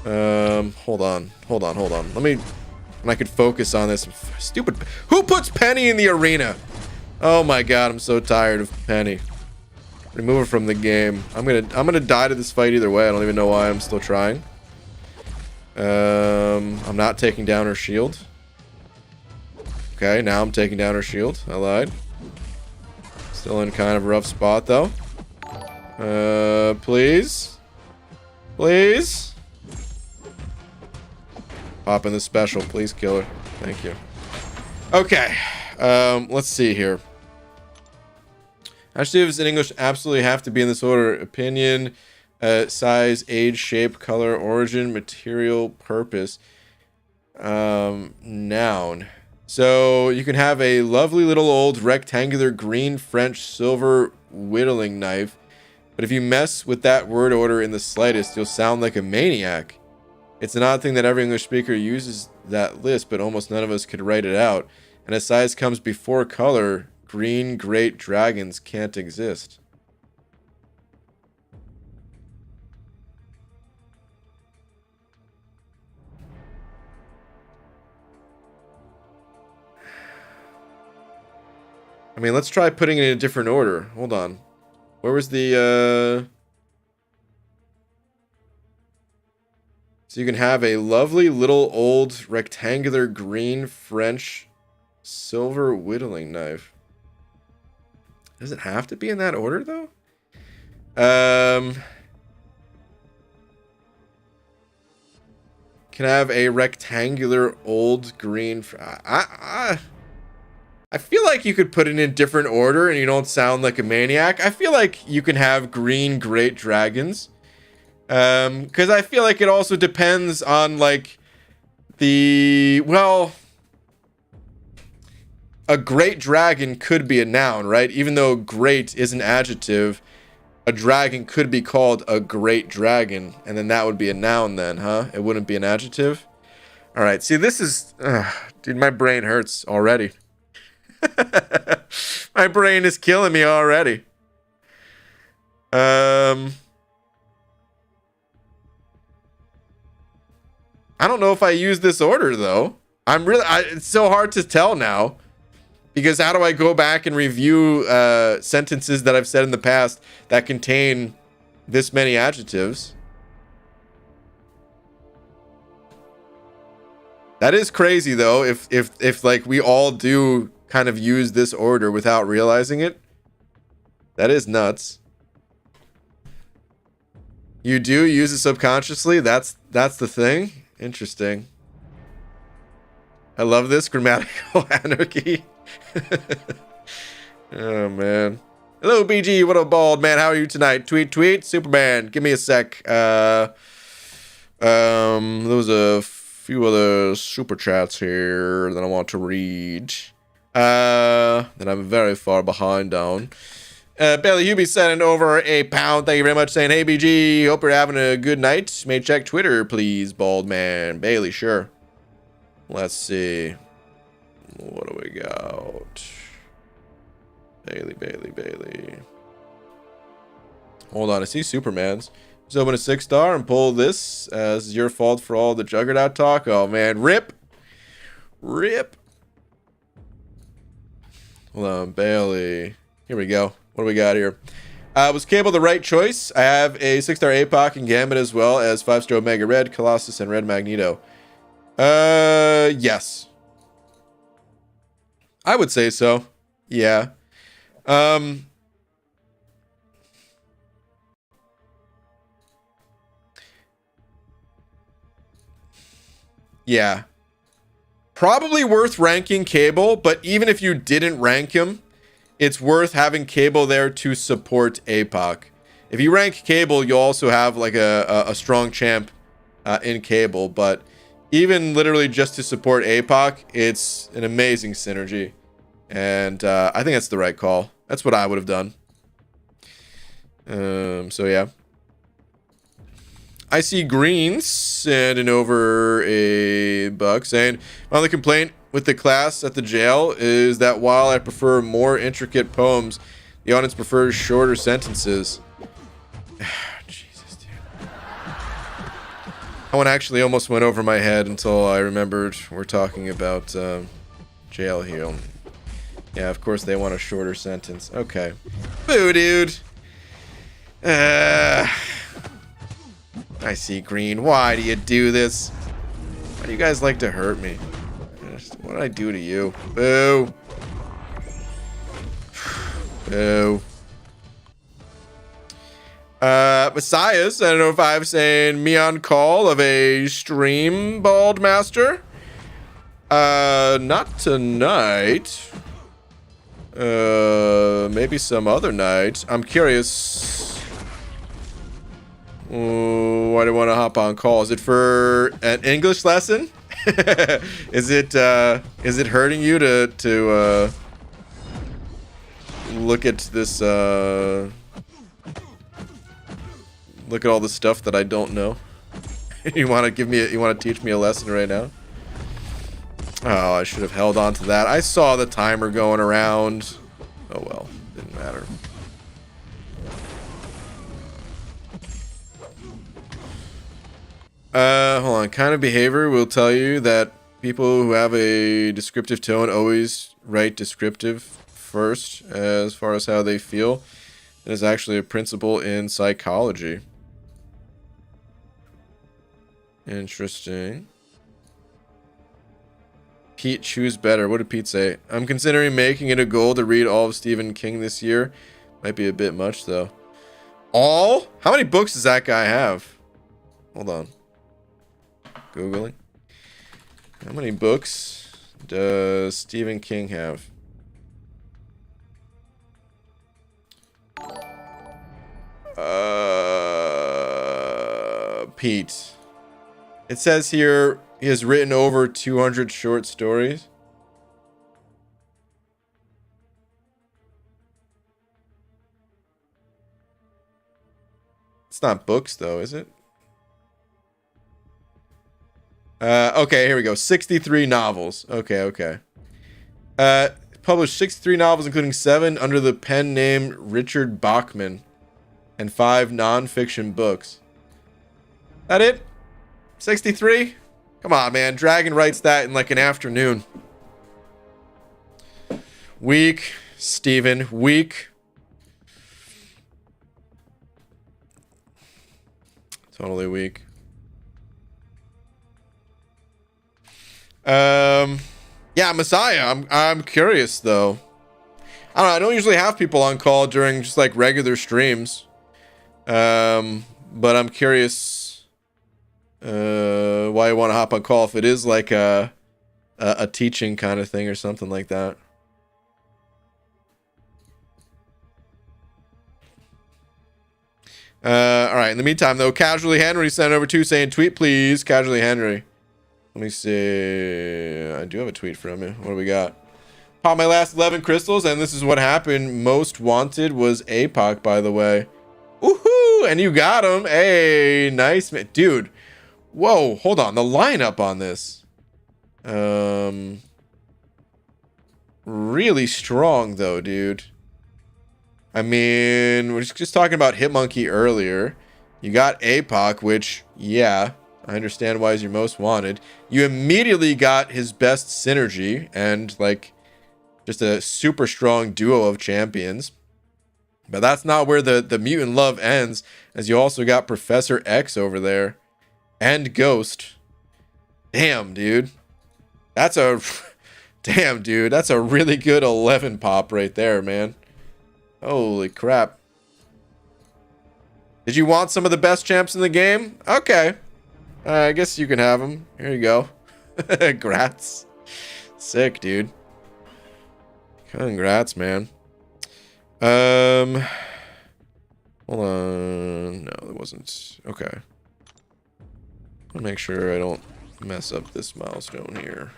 Hold on. Let me, and I could focus on this. Stupid. Who puts Penny in the arena? Oh my god, I'm so tired of Penny. Remove her from the game. I'm gonna die to this fight either way. I don't even know why I'm still trying. I'm not taking down her shield. Okay, now I'm taking down her shield. I lied. Still in kind of a rough spot though. Please. Please. Pop in the special. Please kill her. Thank you. Okay. Let's see here. Adjectives in English absolutely have to be in this order. Opinion, size, age, shape, color, origin, material, purpose. Noun. So you can have a lovely little old rectangular green French silver whittling knife. But if you mess with that word order in the slightest, you'll sound like a maniac. It's an odd thing that every English speaker uses that list, but almost none of us could write it out. And as size comes before color, green great dragons can't exist. I mean, let's try putting it in a different order. Hold on. Where was the, So you can have a lovely little old rectangular green French silver whittling knife. Does it have to be in that order, though? Can have a rectangular old green... I feel like you could put it in a different order and you don't sound like a maniac. I feel like you can have green great dragons. Because I feel like it also depends on, like, the... Well... A great dragon could be a noun, right? Even though great is an adjective, a dragon could be called a great dragon. And then that would be a noun then, huh? It wouldn't be an adjective? Alright, see, this is... dude, my brain hurts already. My brain is killing me already. I don't know if I use this order, though. It's so hard to tell now. Because how do I go back and review sentences that I've said in the past that contain this many adjectives? That is crazy, though, if like we all do kind of use this order without realizing it. That is nuts. You do use it subconsciously? That's the thing? Interesting. I love this grammatical anarchy. Oh, man. Hello, BG. What up, bald man? How are you tonight? Tweet. Superman. Give me a sec. There was a few other super chats here that I want to read. That I'm very far behind on. Bailey Hubie sending over £1. Thank you very much. Saying, hey, BG. Hope you're having a good night. May check Twitter, please, bald man. Bailey, sure. Let's see. What do we got? Bailey. Hold on, I see Superman's. Just open a 6-star and pull this as your fault for all the Juggernaut talk. Oh man, rip. Hold on, Bailey. Here we go. What do we got here? Was Cable the right choice? I have a 6-star APOC and Gambit as well as 5-star Omega Red, Colossus, and Red Magneto. Yes. I would say so. Yeah. Yeah. Probably worth ranking Cable, but even if you didn't rank him, it's worth having Cable there to support APOC. If you rank Cable, you'll also have like a strong champ in Cable, but even literally just to support APOC, it's an amazing synergy. And I think that's the right call. That's what I would have done. So yeah. I see Green sending over $1 saying, my only complaint with the class at the jail is that while I prefer more intricate poems, the audience prefers shorter sentences. Jesus, dude. That one actually almost went over my head until I remembered we're talking about jail here. Yeah, of course they want a shorter sentence. Okay. Boo, dude. I see green. Why do you do this? Why do you guys like to hurt me? What did I do to you? Boo. Boo. Messiahs, I don't know if I'm saying me on call of a stream, Bald Master. Not tonight. Maybe some other night. I'm curious. Why do you want to hop on call? Is it for an English lesson? Is it hurting you to look at this, look at all the stuff that I don't know? You want to teach me a lesson right now? Oh, I should have held on to that. I saw the timer going around. Oh well, didn't matter. Hold on. Kind of behavior will tell you that people who have a descriptive tone always write descriptive first as far as how they feel. It is actually a principle in psychology. Interesting. Pete, choose better. What did Pete say? I'm considering making it a goal to read all of Stephen King this year. Might be a bit much, though. All? How many books does that guy have? Hold on. Googling. How many books does Stephen King have? Pete. It says here he has written over 200 short stories. It's not books, though, is it? Okay, here we go. 63 novels. Okay. Published 63 novels, including 7 under the pen name Richard Bachman, and 5 non-fiction books. That it? 63? Come on, man. Dragon writes that in like an afternoon. Weak, Steven. Weak. Totally weak. Yeah, Messiah. I'm curious though. I don't know. I don't usually have people on call during just like regular streams. But I'm curious why you want to hop on call if it is like a teaching kind of thing or something like that. All right. In the meantime, though, Casually Henry sent over to saying, "Tweet, please, Casually Henry." Let me see. I do have a tweet from you. What do we got? Popped my last 11 crystals, and this is what happened. Most wanted was APOC, by the way. Woohoo! And you got him. Hey, nice, man. Dude. Whoa, hold on. The lineup on this. Really strong, though, dude. I mean, we're just talking about Hitmonkey earlier. You got APOC, which, yeah, I understand why he's your most wanted. You immediately got his best synergy and, like, just a super strong duo of champions. But that's not where the mutant love ends, as you also got Professor X over there. And Ghost. Damn, dude. That's a... Damn, dude. That's a really good 11 pop right there, man. Holy crap. Did you want some of the best champs in the game? Okay. I guess you can have them. Here you go. Congrats. Sick, dude. Congrats, man. Hold on. No, it wasn't. Okay. I'll make sure I don't mess up this milestone here.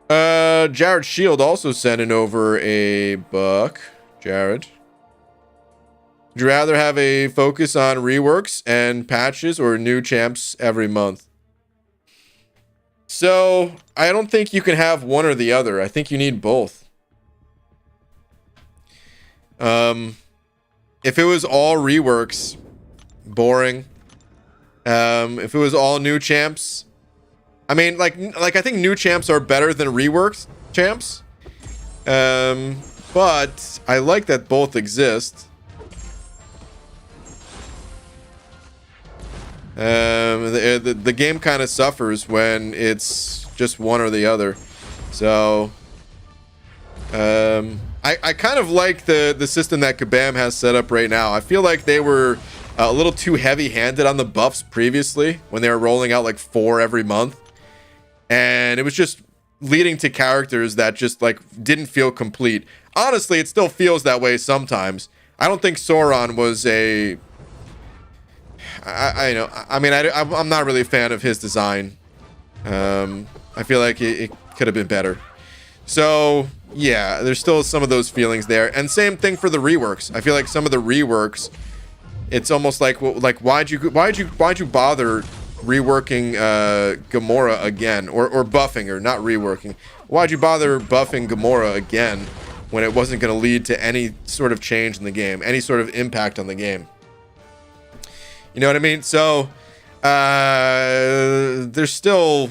Jared Shield also sending over a buck. Jared. Would you rather have a focus on reworks and patches or new champs every month? So, I don't think you can have one or the other. I think you need both. If it was all reworks, boring. If it was all new champs, I mean, like I think new champs are better than reworked champs. But I like that both exist. The game kind of suffers when it's just one or the other. So I kind of like the system that Kabam has set up right now. I feel like they were a little too heavy-handed on the buffs previously when they were rolling out like 4 every month, and it was just leading to characters that just like didn't feel complete. Honestly, it still feels that way sometimes. I don't think Sauron was a I'm not really a fan of his design. I feel like it could have been better. So yeah, there's still some of those feelings there. And same thing for the reworks. I feel like some of the reworks, it's almost like, well, like why'd you bother reworking Gamora again, or buffing, or not reworking? Why'd you bother buffing Gamora again when it wasn't going to lead to any sort of change in the game, any sort of impact on the game? You know what I mean? So they're still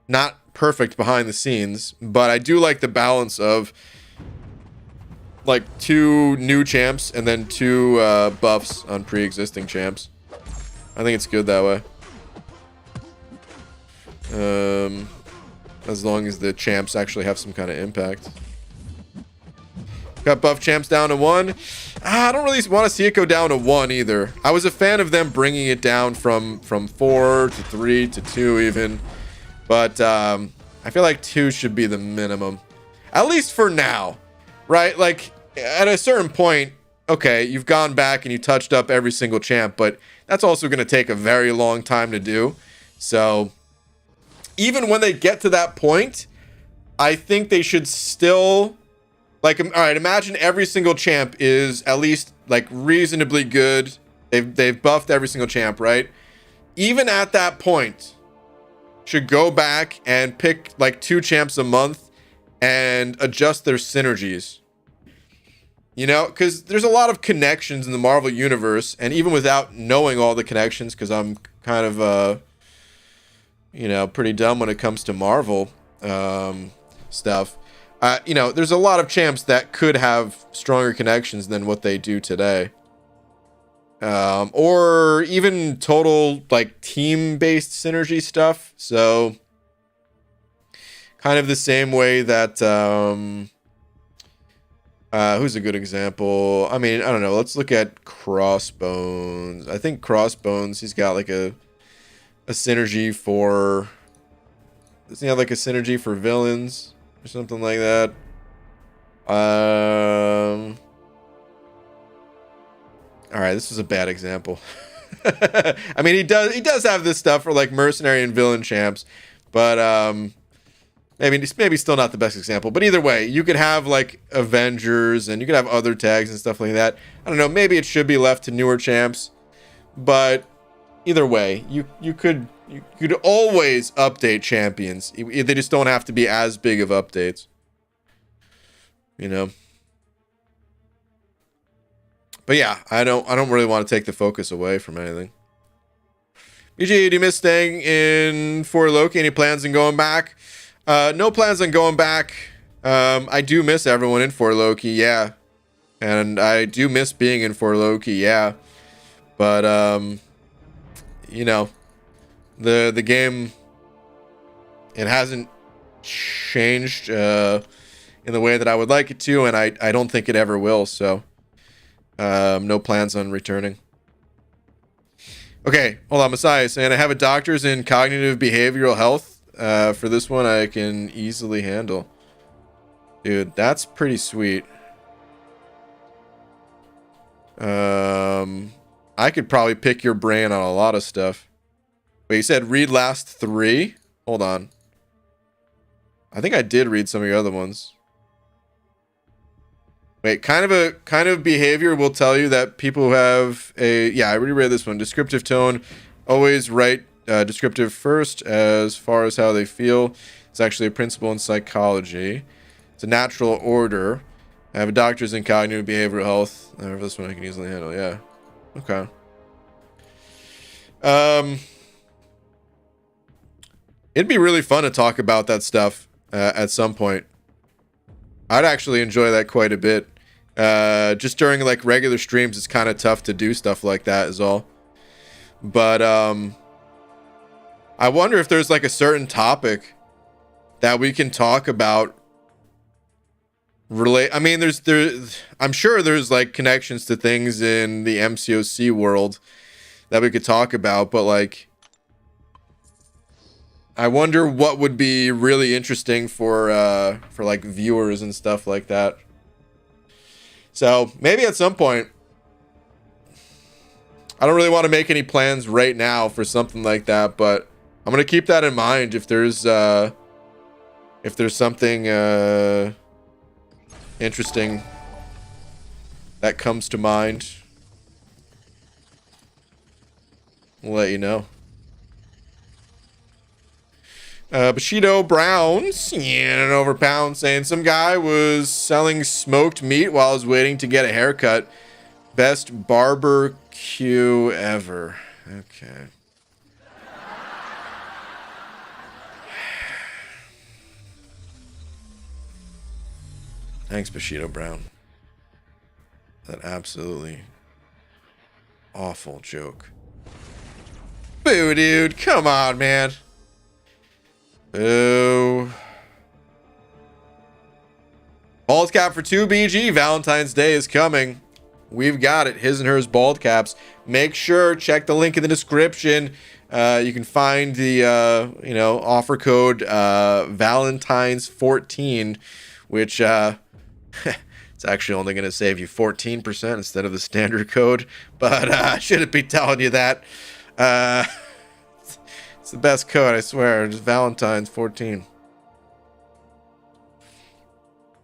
not perfect behind the scenes, but I do like the balance of like 2 new champs and then 2 buffs on pre-existing champs. I think it's good that way. As long as the champs actually have some kind of impact. Got buff champs down to 1. I don't really want to see it go down to 1 either. I was a fan of them bringing it down from 4 to 3 to 2 even. But I feel like 2 should be the minimum. At least for now. Right? Like, at a certain point, okay, you've gone back and you touched up every single champ, but that's also going to take a very long time to do. So, even when they get to that point, I think they should still... Like, all right, imagine every single champ is at least, like, reasonably good. They've buffed every single champ, right? Even at that point, should go back and pick, like, 2 champs a month and adjust their synergies. You know? Because there's a lot of connections in the Marvel Universe, and even without knowing all the connections, because I'm kind of, you know, pretty dumb when it comes to Marvel stuff. You know, there's a lot of champs that could have stronger connections than what they do today. Or even total, like, team-based synergy stuff. So, kind of the same way that, who's a good example? I mean, I don't know. Let's look at Crossbones. I think Crossbones, he's got, like, a synergy for... Doesn't he have, like, a synergy for villains? Or something like that. Alright, this was a bad example. I mean, he does have this stuff for like mercenary and villain champs, but maybe still not the best example. But either way, you could have like Avengers and you could have other tags and stuff like that. I don't know, maybe it should be left to newer champs, but either way, you could always update champions. They just don't have to be as big of updates. You know. But yeah, I don't really want to take the focus away from anything. BG, do you miss staying in for Loki? Any plans on going back? No plans on going back. I do miss everyone in for Loki, yeah. And I do miss being in for Loki, yeah. But you know, the game, it hasn't changed in the way that I would like it to, and I don't think it ever will, so no plans on returning. Okay, hold on, Messiah is saying I have a doctor's in cognitive behavioral health. For this one, I can easily handle. Dude, that's pretty sweet. I could probably pick your brain on a lot of stuff. Wait, you said read last 3? Hold on. I think I did read some of your other ones. Wait, kind of behavior will tell you that people who have a... Yeah, I already read this one. Descriptive tone. Always write descriptive first as far as how they feel. It's actually a principle in psychology. It's a natural order. I have a doctor's in cognitive behavioral health. This one I can easily handle, yeah. Okay. It'd be really fun to talk about that stuff at some point. I'd actually enjoy that quite a bit. Just during like regular streams, it's kind of tough to do stuff like that is all. But I wonder if there's like a certain topic that we can talk about. I mean, I'm sure there's like connections to things in the MCOC world that we could talk about, but like, I wonder what would be really interesting for like viewers and stuff like that. So maybe at some point, I don't really want to make any plans right now for something like that, but I'm gonna keep that in mind if there's something interesting that comes to mind. We'll let you know. Bushido Browns, and over pound, saying some guy was selling smoked meat while I was waiting to get a haircut. Best barbecue ever. Okay. Thanks, Bushido Brown. That absolutely awful joke. Boo, dude. Come on, man. Boo. Bald cap for 2 BG. Valentine's Day is coming. We've got it. His and hers bald caps. Make sure, check the link in the description. You can find the, offer code Valentine's14, which, it's actually only going to save you 14% instead of the standard code. But I shouldn't be telling you that. It's the best code, I swear. Just Valentine's 14.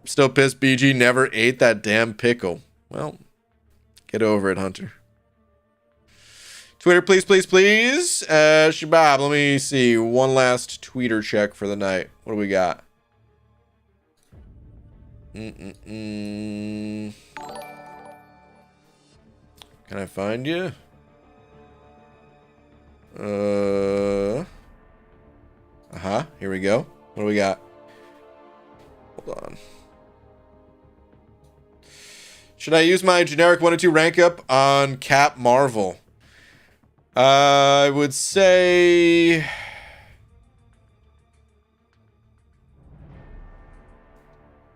Still pissed BG never ate that damn pickle. Well, get over it, Hunter. Twitter, please, please, please. Shabab, let me see. One last tweeter check for the night. What do we got? Can I find you? Here we go. What do we got? Hold on. Should I use my generic 1 and 2 rank up on Cap Marvel? I would say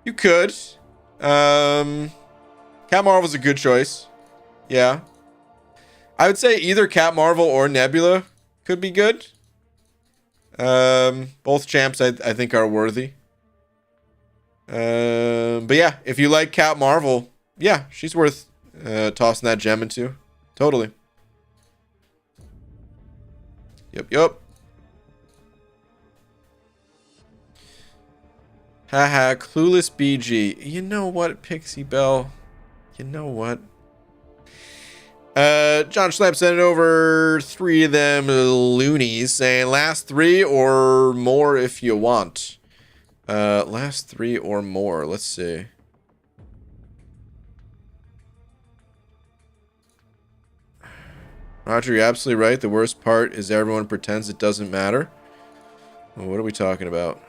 you could. Cap Marvel's a good choice. Yeah. I would say either Cap Marvel or Nebula could be good. Both champs I think are worthy. But yeah, if you like Cap Marvel, yeah, she's worth tossing that gem into. Totally. Yep. Haha, clueless BG. You know what, Pixie Bell? You know what? John Schlepp sent over 3 of them loonies saying last 3 or more if you want. Last 3 or more. Let's see. Roger, you're absolutely right. The worst part is everyone pretends it doesn't matter. Well, what are we talking about?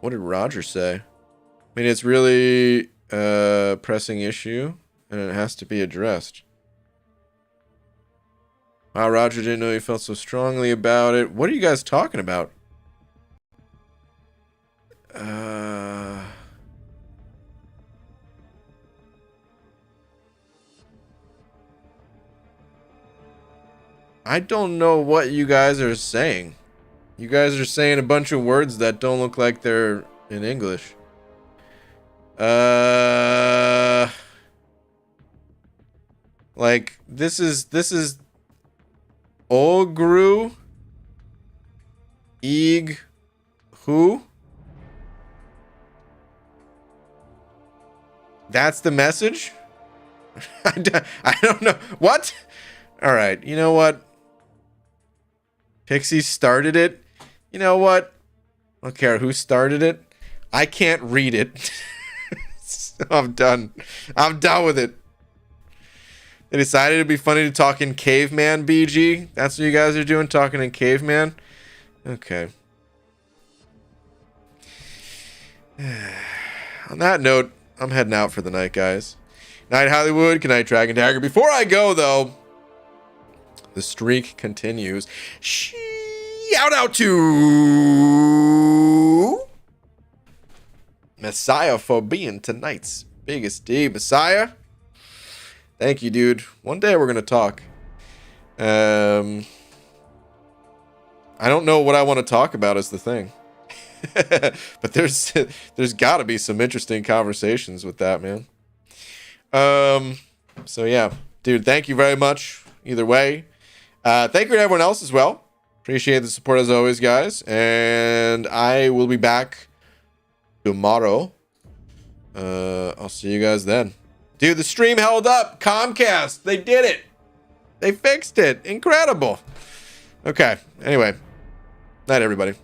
What did Roger say? I mean, it's really a pressing issue, and it has to be addressed. Wow, Roger didn't know you felt so strongly about it. What are you guys talking about? I don't know what you guys are saying. You guys are saying a bunch of words that don't look like they're in English. Like this is Ogru Eeg who? That's the message? I don't know. What? All right, you know what? Pixie started it. You know what? I don't care who started it. I can't read it. So I'm done. I'm done with it. They decided it'd be funny to talk in caveman, BG. That's what you guys are doing, talking in caveman? Okay. On that note, I'm heading out for the night, guys. Night, Hollywood. Good night, Dragon Dagger. Before I go, though, the streak continues. Shout out to Messiah for being tonight's biggest D. Messiah, thank you, dude. One day we're gonna talk. I don't know what I want to talk about is the thing. But there's got to be some interesting conversations with that, man. So yeah, dude, thank you very much. Either way, thank you to everyone else as well. Appreciate the support as always, guys. And I will be back tomorrow. I'll see you guys then. Dude, the stream held up. Comcast, they did it. They fixed it. Incredible. Okay. Anyway, night, everybody.